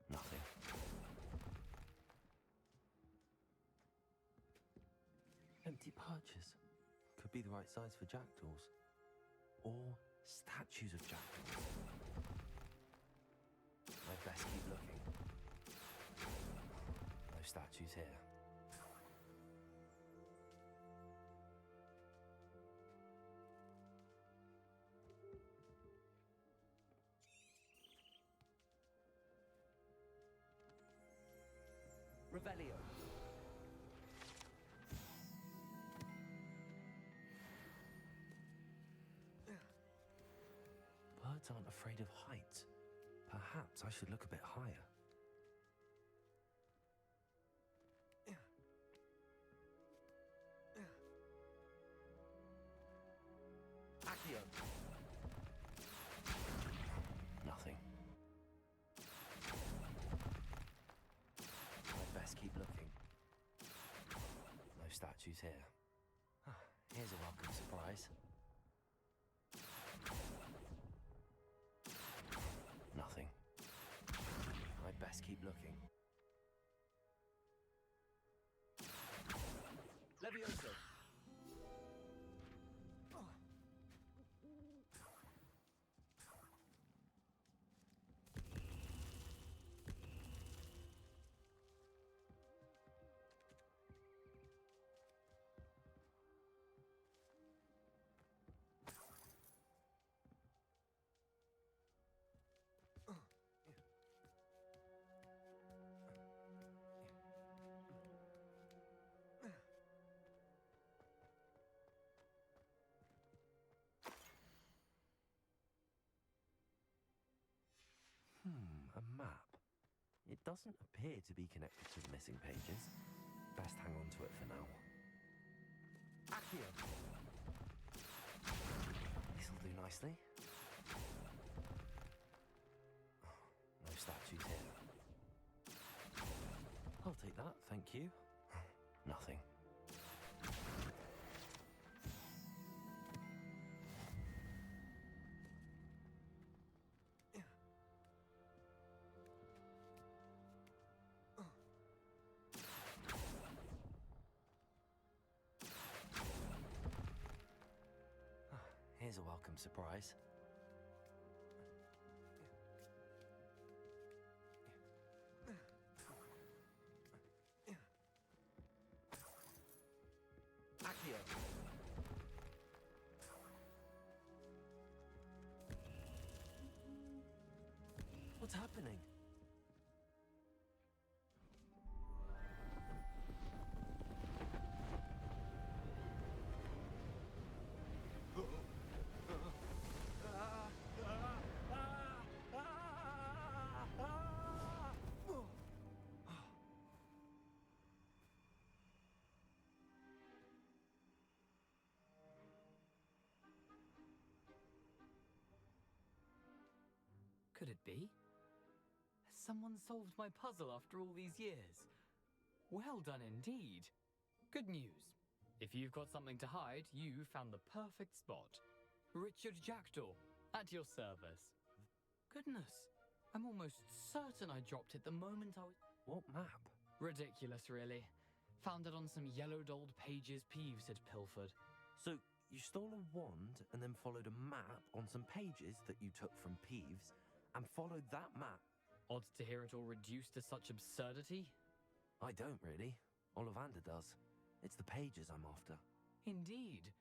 Nothing. Empty perches. Could be the right size for jackdaws. Or statues of jackdaws. I'd best keep looking. No statues here. Revelio. Birds aren't afraid of heights. Perhaps I should look a bit higher. Accio. Nothing. I'd best keep looking. No statues here. Here's a welcome surprise. Nothing. I'd best keep looking. Levioso! A map. It doesn't appear to be connected to the missing pages. Best hang on to it for now. Accio! This'll do nicely. No statues here. I'll take that, thank you. Nothing. Here's a welcome surprise. Accio. What's happening? Could it be? Has someone solved my puzzle after all these years? Well done indeed. Good news. If you've got something to hide, you found the perfect spot. Richard Jackdaw, at your service. Goodness, I'm almost certain I dropped it the moment I was... What map? Ridiculous, really. Found it on some yellowed old pages Peeves had pilfered. So, you stole a wand and then followed a map on some pages that you took from Peeves and followed that map. Odd to hear it all reduced to such absurdity. I don't really. Ollivander does. It's the pages I'm after. Indeed.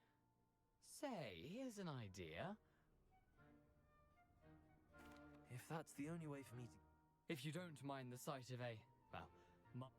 Say, here's an idea. If that's the only way for me to... If you don't mind the sight of a, well,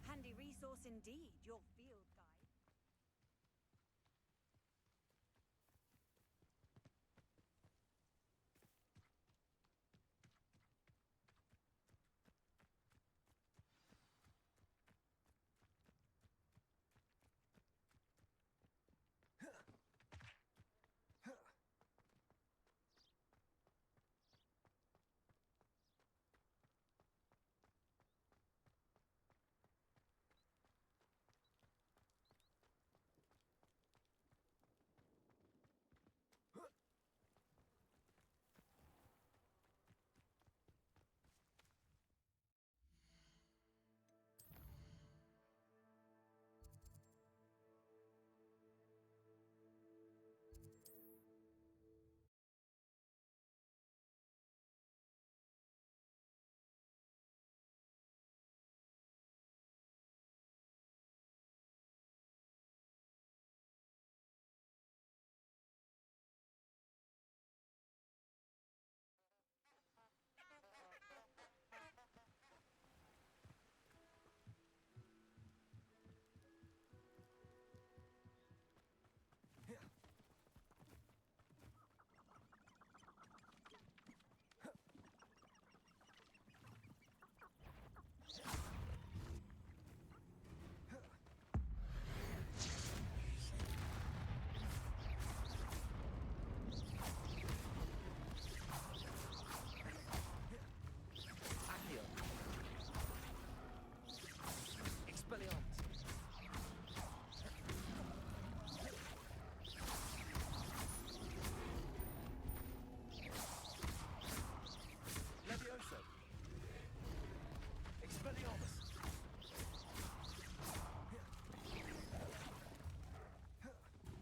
Handy resource indeed, your field guide.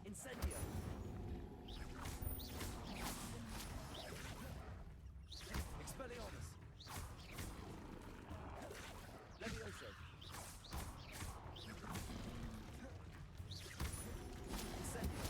Incendio! Expelliarmus! Levioso! Incendio!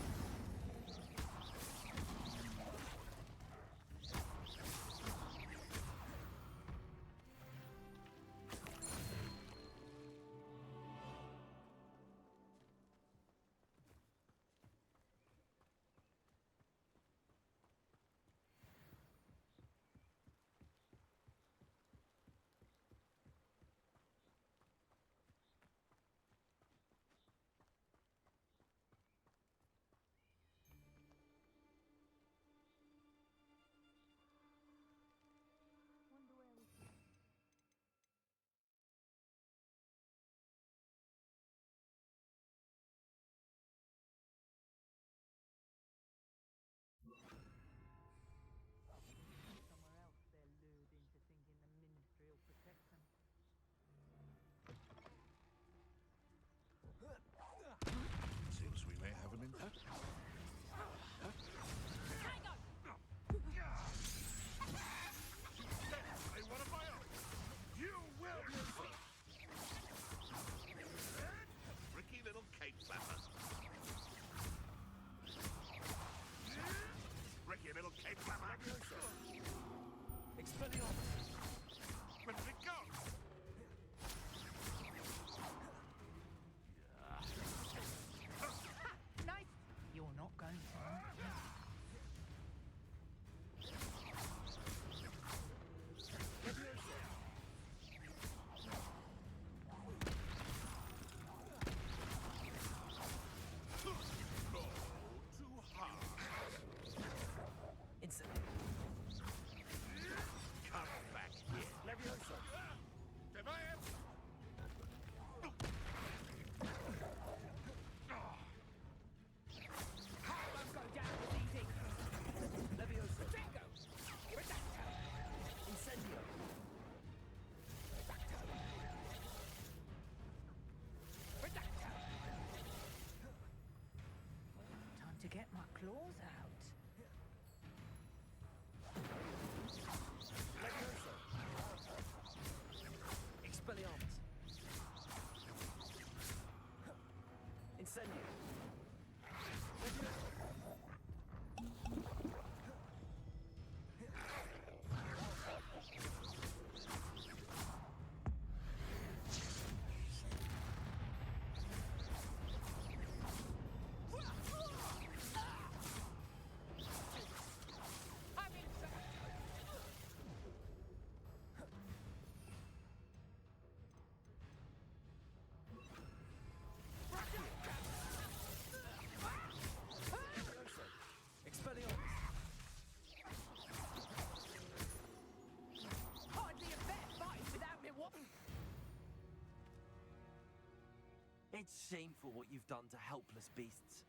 get my claws out. Levioso. Expelliarmus. Incendio. It's shameful what you've done to helpless beasts.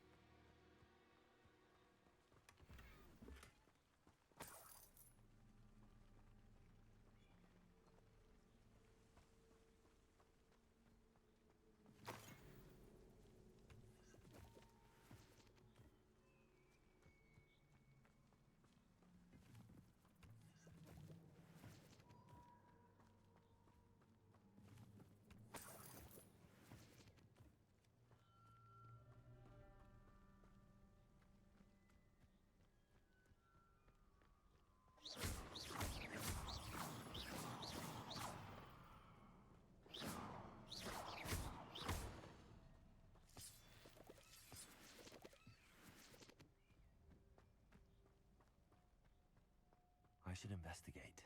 I should investigate.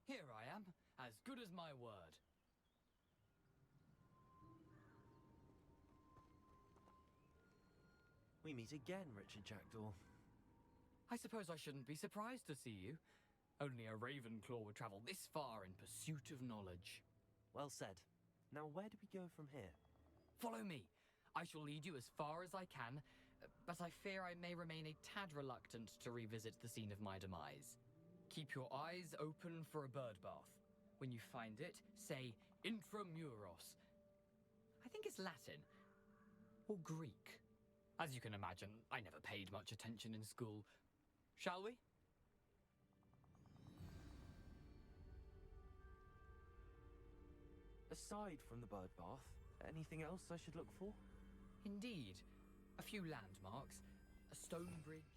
Here I am, as good as my word. We meet again, Richard Jackdaw. I suppose I shouldn't be surprised to see you. Only a Ravenclaw would travel this far in pursuit of knowledge. Well said. Now where do we go from here? Follow me. I shall lead you as far as I can, but I fear I may remain a tad reluctant to revisit the scene of my demise. Keep your eyes open for a bird bath. When you find it, say intramuros. I think it's Latin. Or Greek. As you can imagine, I never paid much attention in school. Shall we? Aside from the bird bath, anything else I should look for? Indeed. A few landmarks, a stone bridge,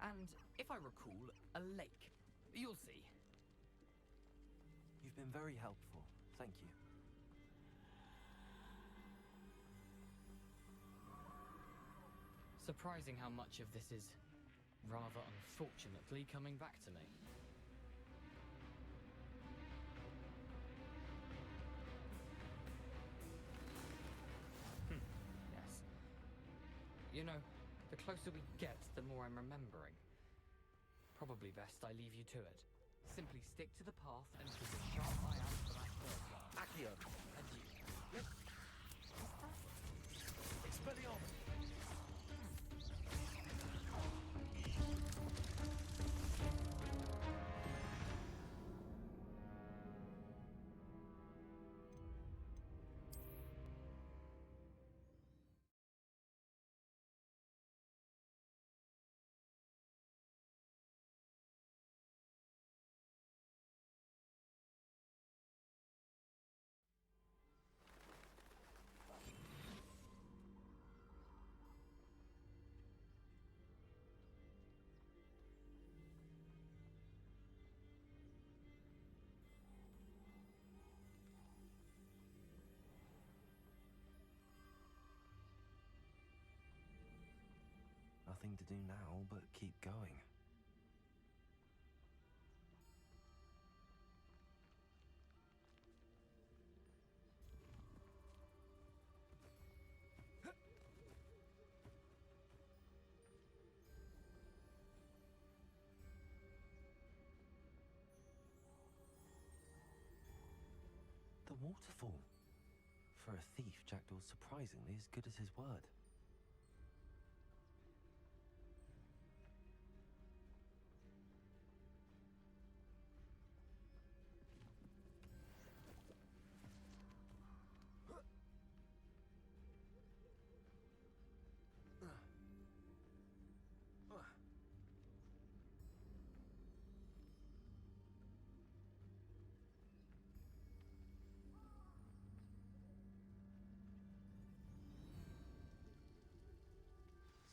and, if I recall, a lake. You'll see. You've been very helpful. Thank you. Surprising how much of this is rather unfortunately coming back to me. Yes. You know, the closer we get, the more I'm remembering. Probably best I leave you to it. Simply stick to the path and keep a sharp eye out for that bird guard. Accio. Adieu. Yep. Expelliarmus. Nothing to do now but keep going. The waterfall. For a thief, Jackdaw's surprisingly as good as his word.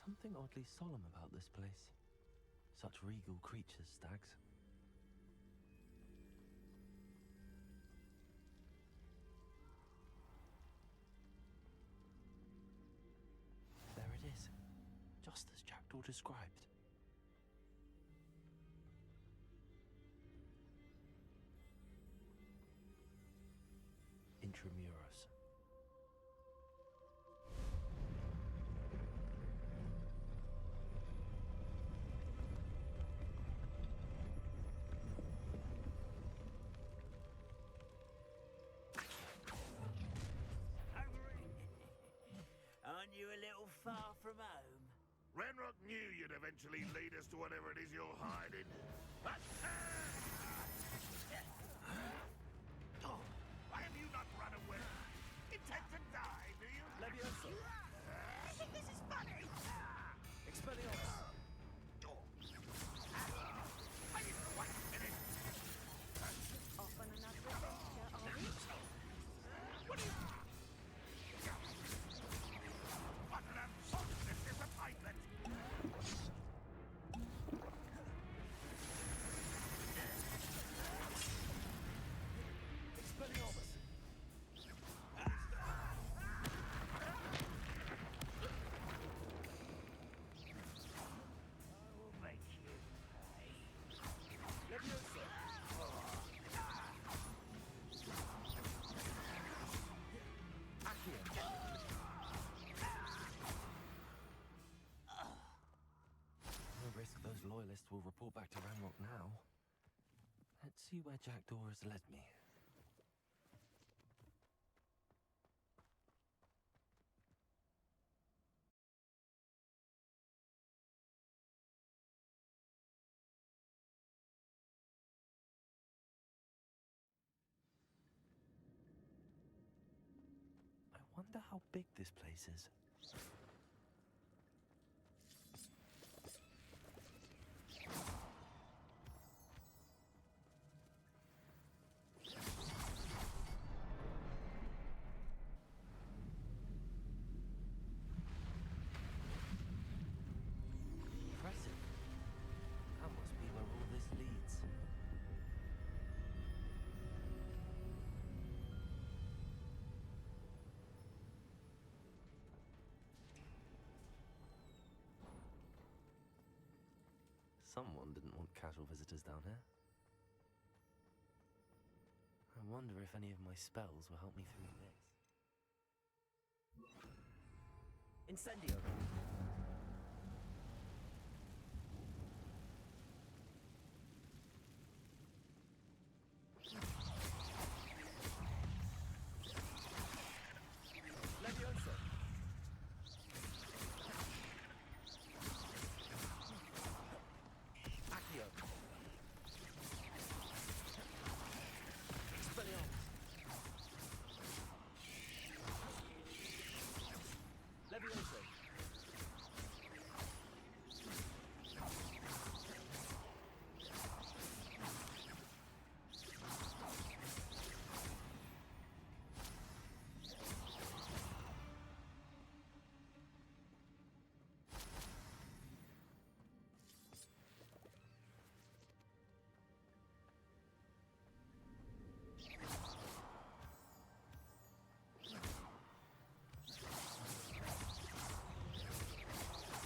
Something oddly solemn about this place. Such regal creatures, stags. There it is, just as Jackdaw described. Intramuros. Aren't you a little far from home? Ranrock knew you'd eventually lead us to whatever it is you're hiding. Oh, why have you not run away? Intend to die, do you? Leviosa. I think this is funny. Expelliarmus. I didn't quite finish. Off on another adventure, are we? What do you... What an unfortunate disappointment! Expelliarmus. I will make you pay. Leviosa. Accio. No risk those loyalists will report back to Ranrock now. Let's see where Jackdaw has led me. I wonder how big this place is. Impressive. That must be where all this leads. Someone didn't want casual visitors down here. I wonder if any of my spells will help me through this. Incendio! Levioso! Accio! Expelliarmus! Levioso!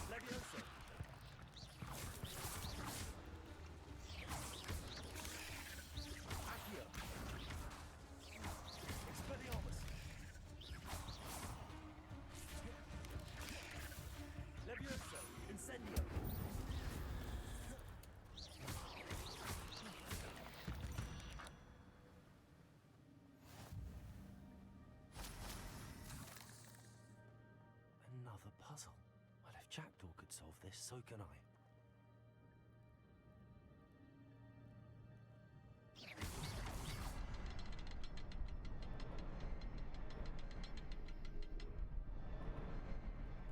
Levioso! Accio! Expelliarmus! Levioso! Incendio! Another puzzle. Well, if Jackdaw could solve this, so can I.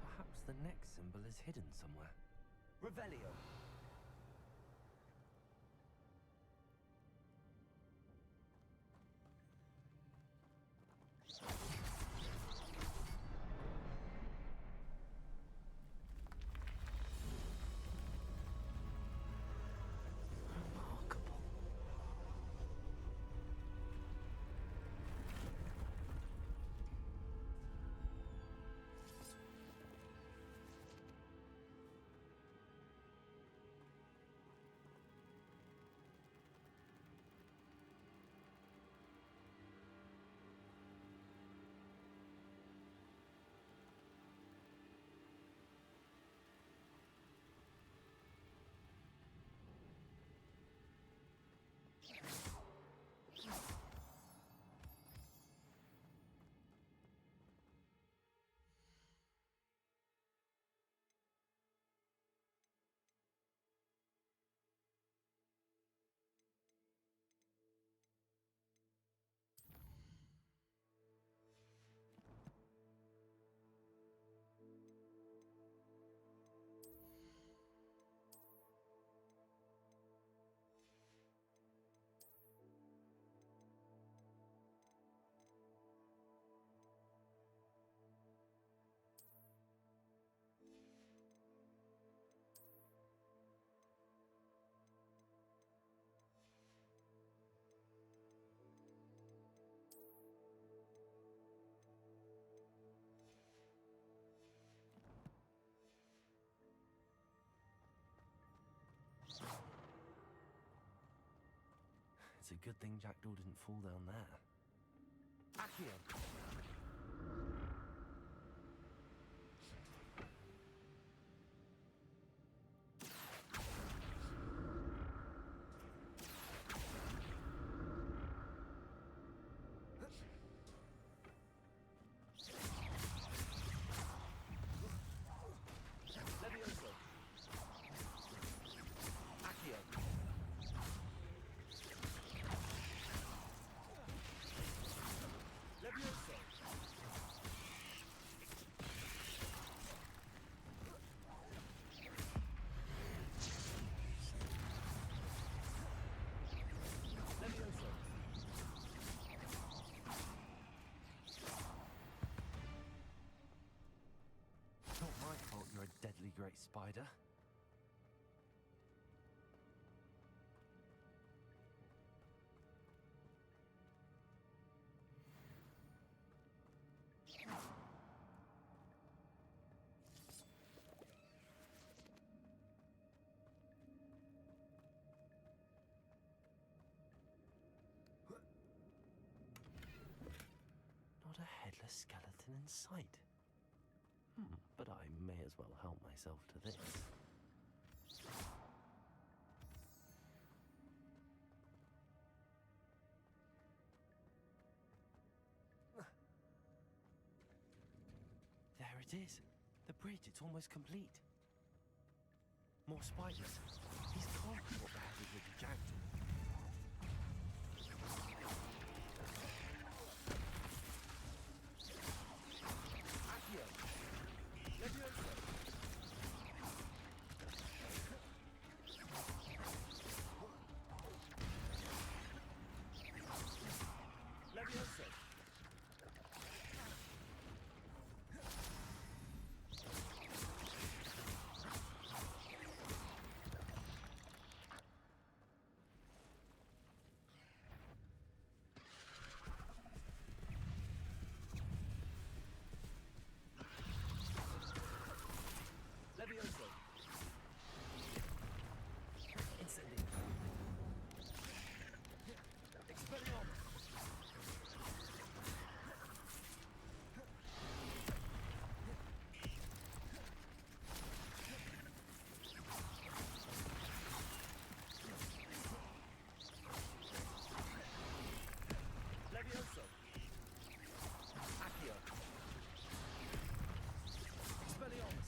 Perhaps the next symbol is hidden somewhere. Revelio! Remarkable. It's a good thing Jackdaw didn't fall down there. Accio! Levioso! Accio! Levioso! Levioso! Not my fault you're a deadly great spider. skeleton in sight. But I may as well help myself to this. There it is. The bridge, it's almost complete. More spiders. These can't be what the head of the jackdaw. Accio! Levioso! Levioso! Levioso! Incendio! Expelliarmus! Levioso! Accio! Expelliarmus!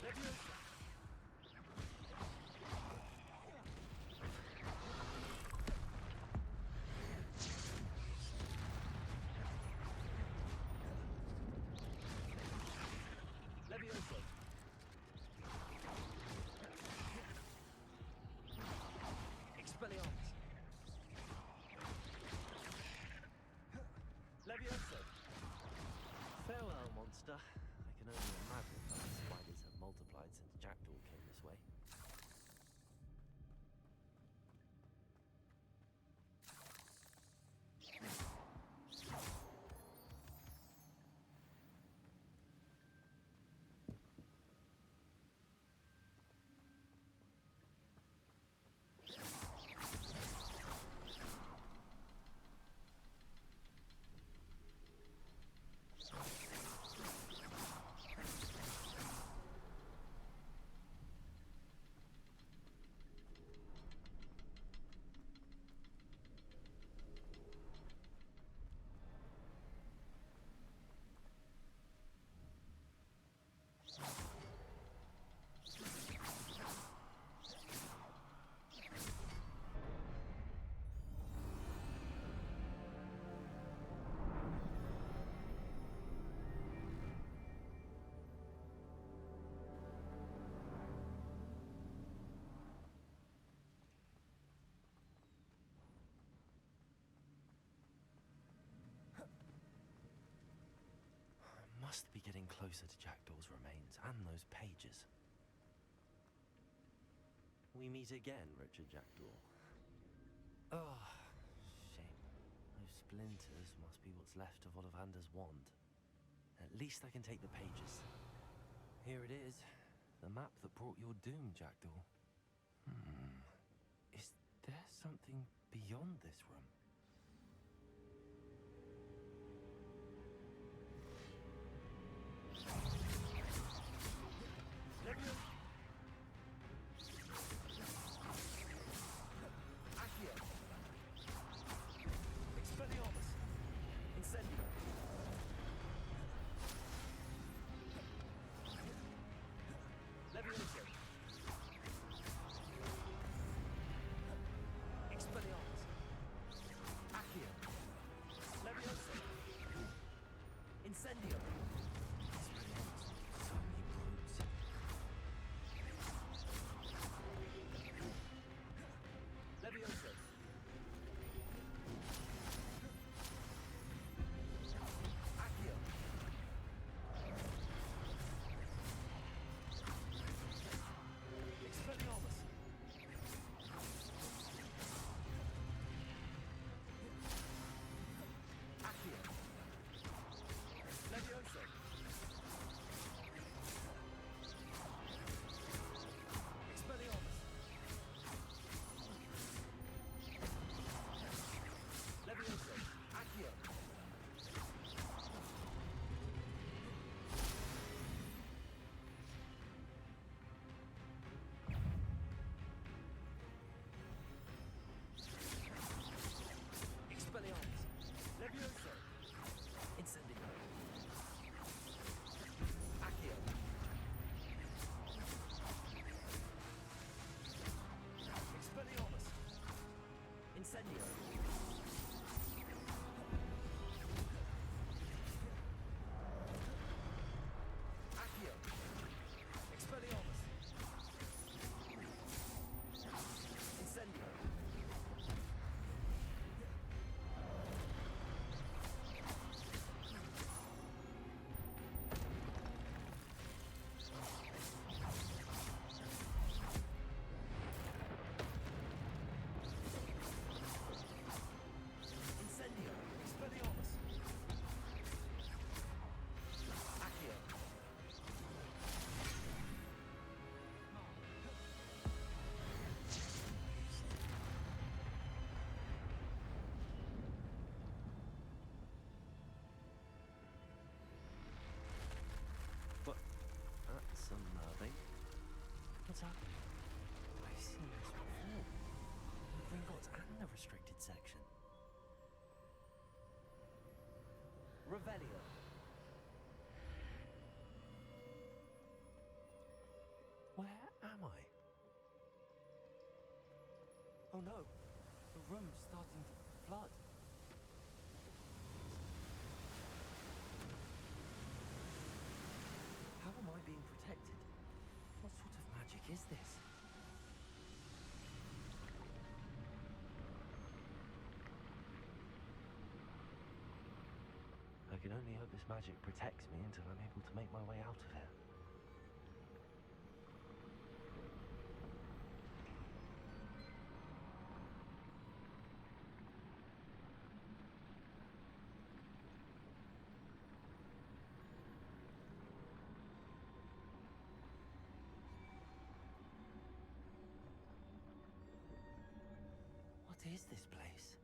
Levioso! Levioso! Expelliarmus! Levioso! Farewell, monster. I can only imagine how the spiders have multiplied since Jackdaw came this way. Must be getting closer to Jackdaw's remains and those pages. We meet again, Richard Jackdaw. Oh, shame. Those splinters must be what's left of Ollivander's wand. At least I can take the pages. Here it is. The map that brought your doom, Jackdaw. Is there something beyond this room? Levioso! Accio! Expelliarmus! Incendio! Levioso! Expelliarmus! Revelio. Where am I? Oh no, the room's starting to flood. How am I being protected? What sort of magic is this? I can only hope this magic protects me until I'm able to make my way out of here. What is this place?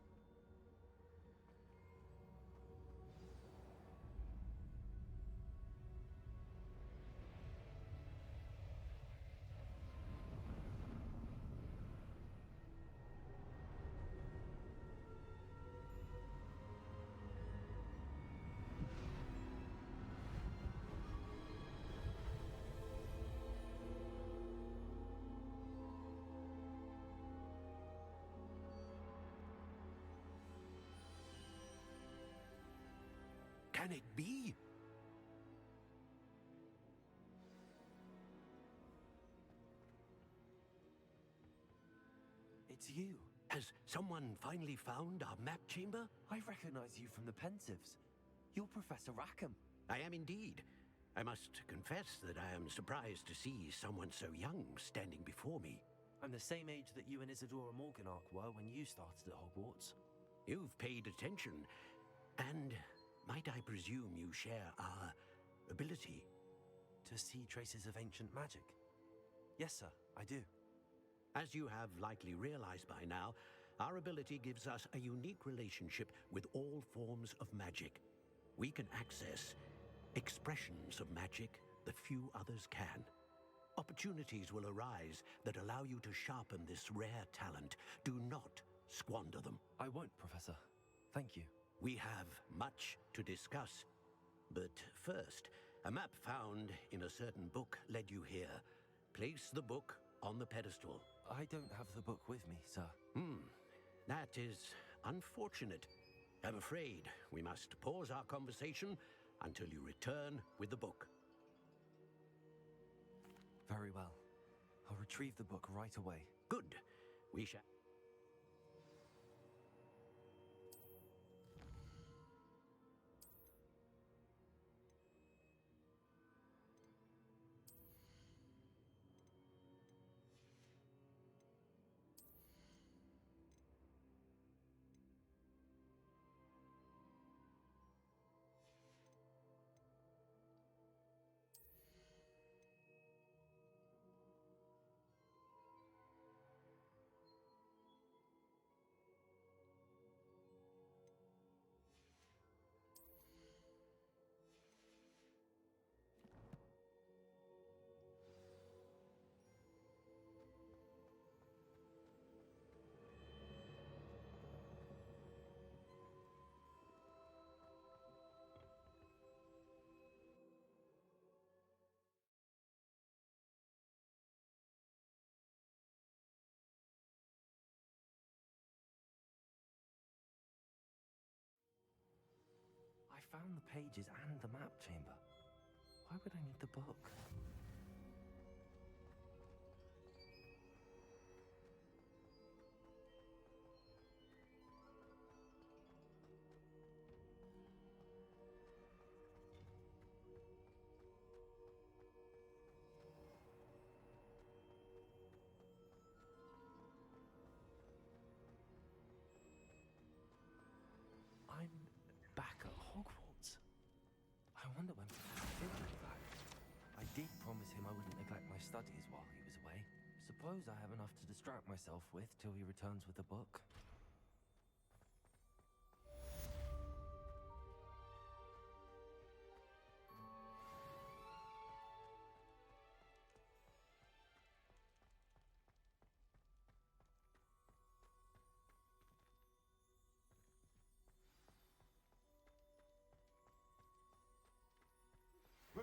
Can it be? It's you. Has someone finally found our map chamber? I recognize you from the Pensieves. You're Professor Rackham. I am indeed. I must confess that I am surprised to see someone so young standing before me. I'm the same age that you and Isadora Morganach were when you started at Hogwarts. You've paid attention, and might I presume you share our ability? To see traces of ancient magic? Yes, sir, I do. As you have likely realized by now, our ability gives us a unique relationship with all forms of magic. We can access expressions of magic that few others can. Opportunities will arise that allow you to sharpen this rare talent. Do not squander them. I won't, Professor. Thank you. We have much to discuss. But first, a map found in a certain book led you here. Place the book on the pedestal. I don't have the book with me, sir. That is unfortunate. I'm afraid we must pause our conversation until you return with the book. Very well. I'll retrieve the book right away. Good. We shall... I found the pages and the map chamber. Why would I need the book? I'm back at Hogwarts. I wonder when Professor Fig will be back. I did promise him I wouldn't neglect my studies while he was away. Suppose I have enough to distract myself with till he returns with the book.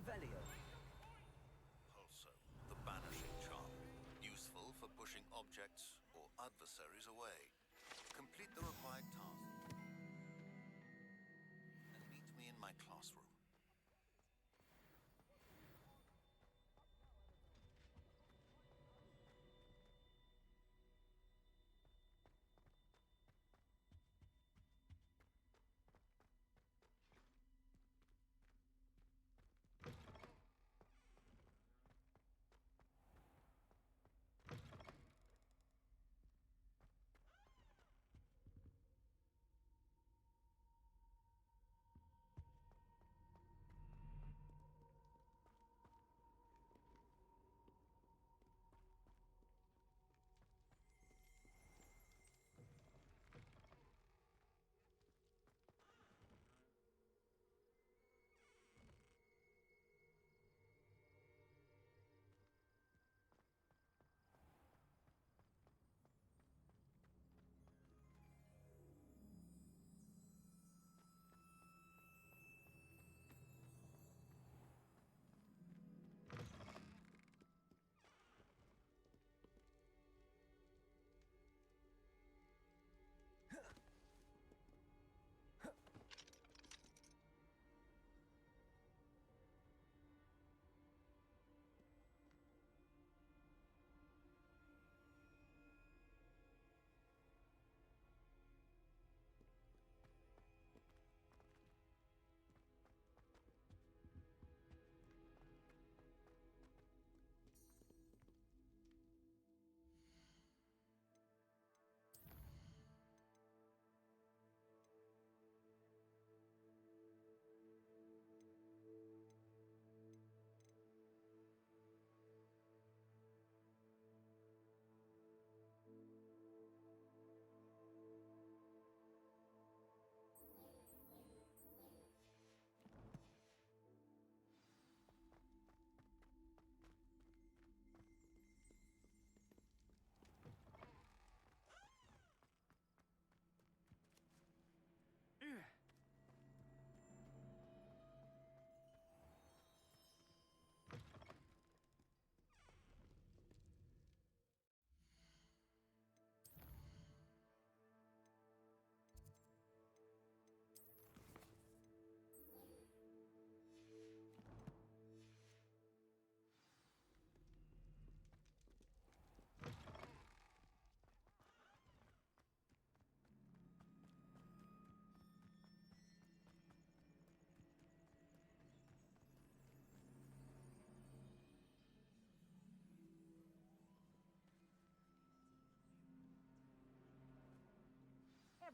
Revelio. Also, the banishing charm, useful for pushing objects or adversaries away. Complete the required task and meet me in my classroom.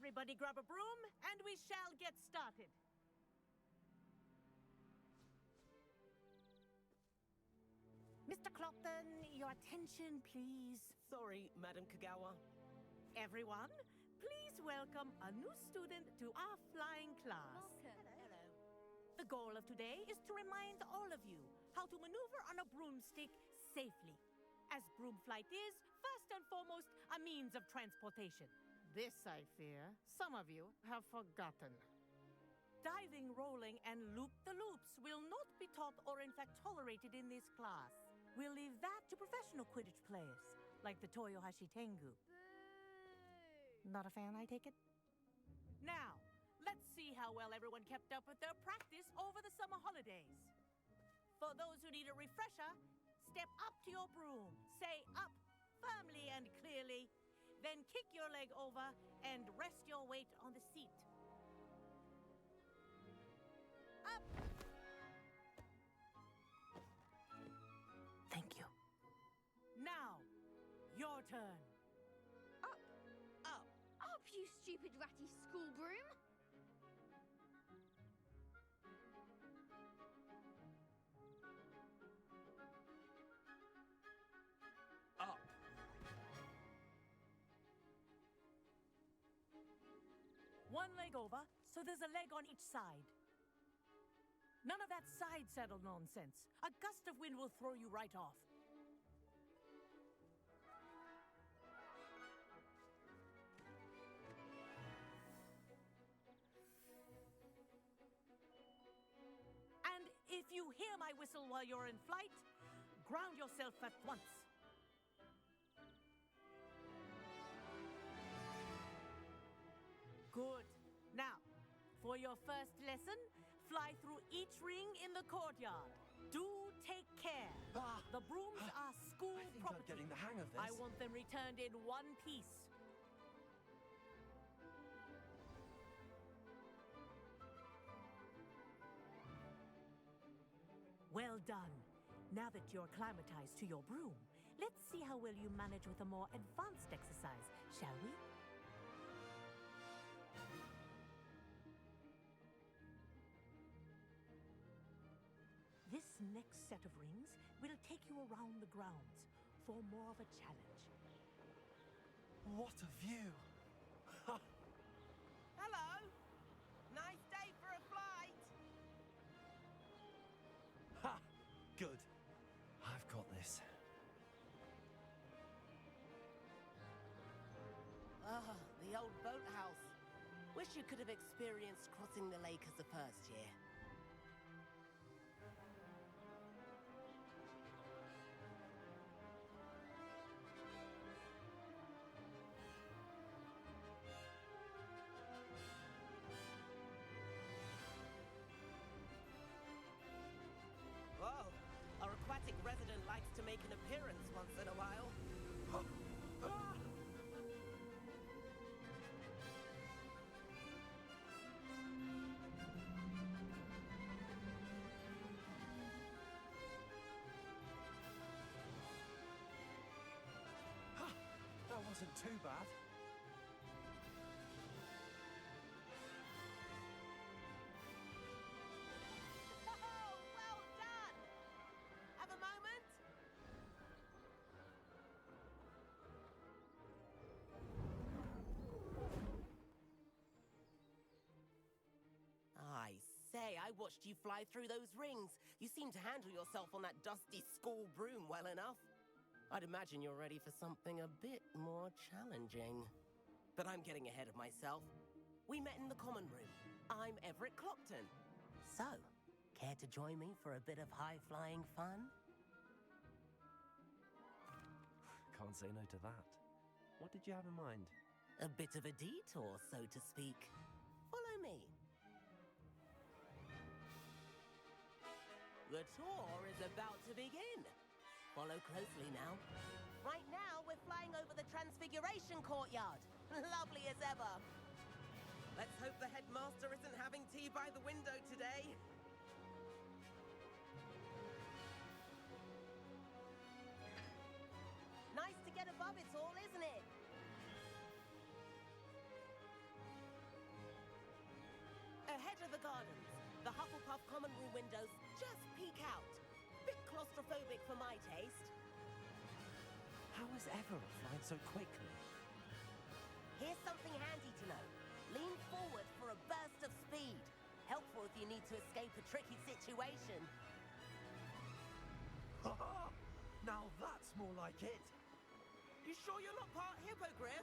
Everybody grab a broom, and we shall get started. Mr. Clopton, your attention, please. Sorry, Madam Kagawa. Everyone, please welcome a new student to our flying class. Hello. The goal of today is to remind all of you how to maneuver on a broomstick safely, as broom flight is, first and foremost, a means of transportation. This, I fear, some of you have forgotten. Diving, rolling, and loop-the-loops will not be taught or in fact tolerated in this class. We'll leave that to professional Quidditch players, like the Toyohashi Tengu. Not a fan, I take it? Now, let's see how well everyone kept up with their practice over the summer holidays. For those who need a refresher, step up to your broom, say up firmly and clearly, then kick your leg over and rest your weight on the seat. Up! Thank you. Now, your turn. Up! Up! Up, you stupid ratty school broom! Up. One leg over, so there's a leg on each side. None of that side saddle nonsense. A gust of wind will throw you right off. And if you hear my my whistle while you're in flight, ground yourself at once. Good. Now, for your first lesson, fly through each ring in the courtyard. Do take care. The brooms are school property. I'm getting the hang of this. I want them returned in one piece. Well done. Now that you're acclimatized to your broom, let's see how well you manage with a more advanced exercise, shall we? This next set of rings will take you around the grounds for more of a challenge. What a view! Hello! Nice day for a flight! Ha! Good. I've got this. Ah, the old boathouse. Wish you could have experienced crossing the lake as a first year. Whoa, our aquatic resident likes to make an appearance once in a while. That wasn't too bad. Oh, well done! Have a moment? I say, I watched you fly through those rings. You seem to handle yourself on that dusty school broom well enough. I'd imagine you're ready for something a bit more challenging. But I'm getting ahead of myself. We met in the common room. I'm Everett Clopton. So, care to join me for a bit of high-flying fun? Can't say no to that. What did you have in mind? A bit of a detour, so to speak. Follow me. The tour is about to begin. Follow closely now. Right now, we're flying over the Transfiguration Courtyard. Lovely as ever. Let's hope the headmaster isn't having tea by the window today. Nice to get above it all, isn't it? Ahead of the gardens, the Hufflepuff common room windows just peek out. Bit claustrophobic for my taste. How is Everett flying so quickly? Here's something handy to know. Lean forward for a burst of speed. Helpful if you need to escape a tricky situation. Now that's more like it. You sure you're not part hippogriff?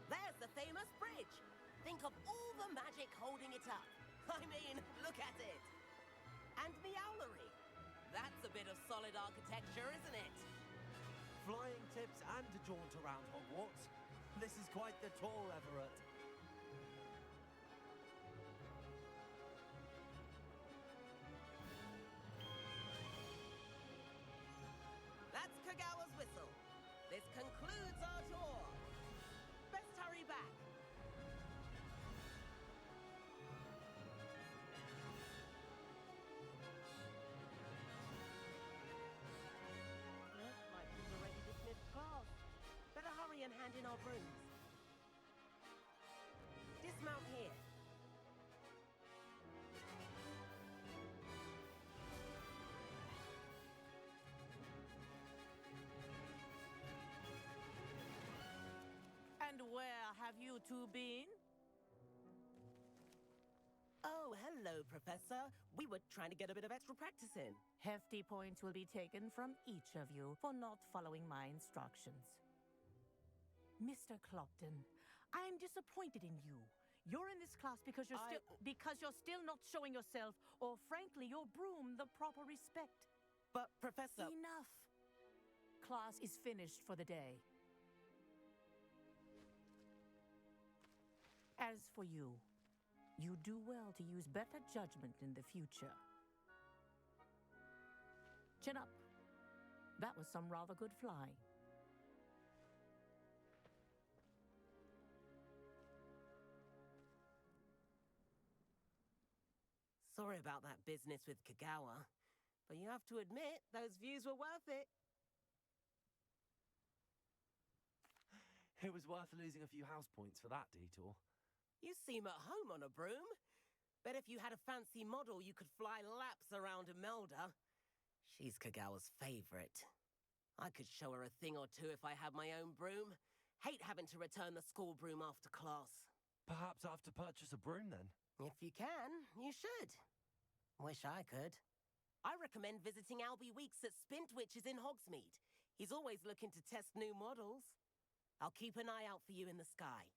There's the famous bridge. Think of all the magic holding it up. I mean, look at it. And the owlery. That's a bit of solid architecture, isn't it? Flying tips and a jaunt around Hogwarts. This is quite the tour, Everett. That's Kagawa's whistle. This concludes our tour. Best hurry back. Looks like we've already dismissed class. Better hurry and hand in our brooms. Dismount here. And where have you two been? Oh, hello, Professor. We were trying to get a bit of extra practice in. Hefty points will be taken from each of you for not following my instructions. Mr. Clopton, I'm disappointed in you. You're in this class because you're still not showing yourself, or frankly, your broom the proper respect. But, Professor... Enough. Class is finished for the day. As for you, you do well to use better judgment in the future. Chin up. That was some rather good flying. Sorry about that business with Kagawa, but you have to admit, those views were worth it. It was worth losing a few house points for that detour. You seem at home on a broom. Bet if you had a fancy model, you could fly laps around Imelda. She's Kagawa's favorite. I could show her a thing or two if I had my own broom. Hate having to return the school broom after class. Perhaps I have to purchase a broom then? If you can, you should. Wish I could. I recommend visiting Albie Weeks at Spintwitches in Hogsmeade. He's always looking to test new models. I'll keep an eye out for you in the sky.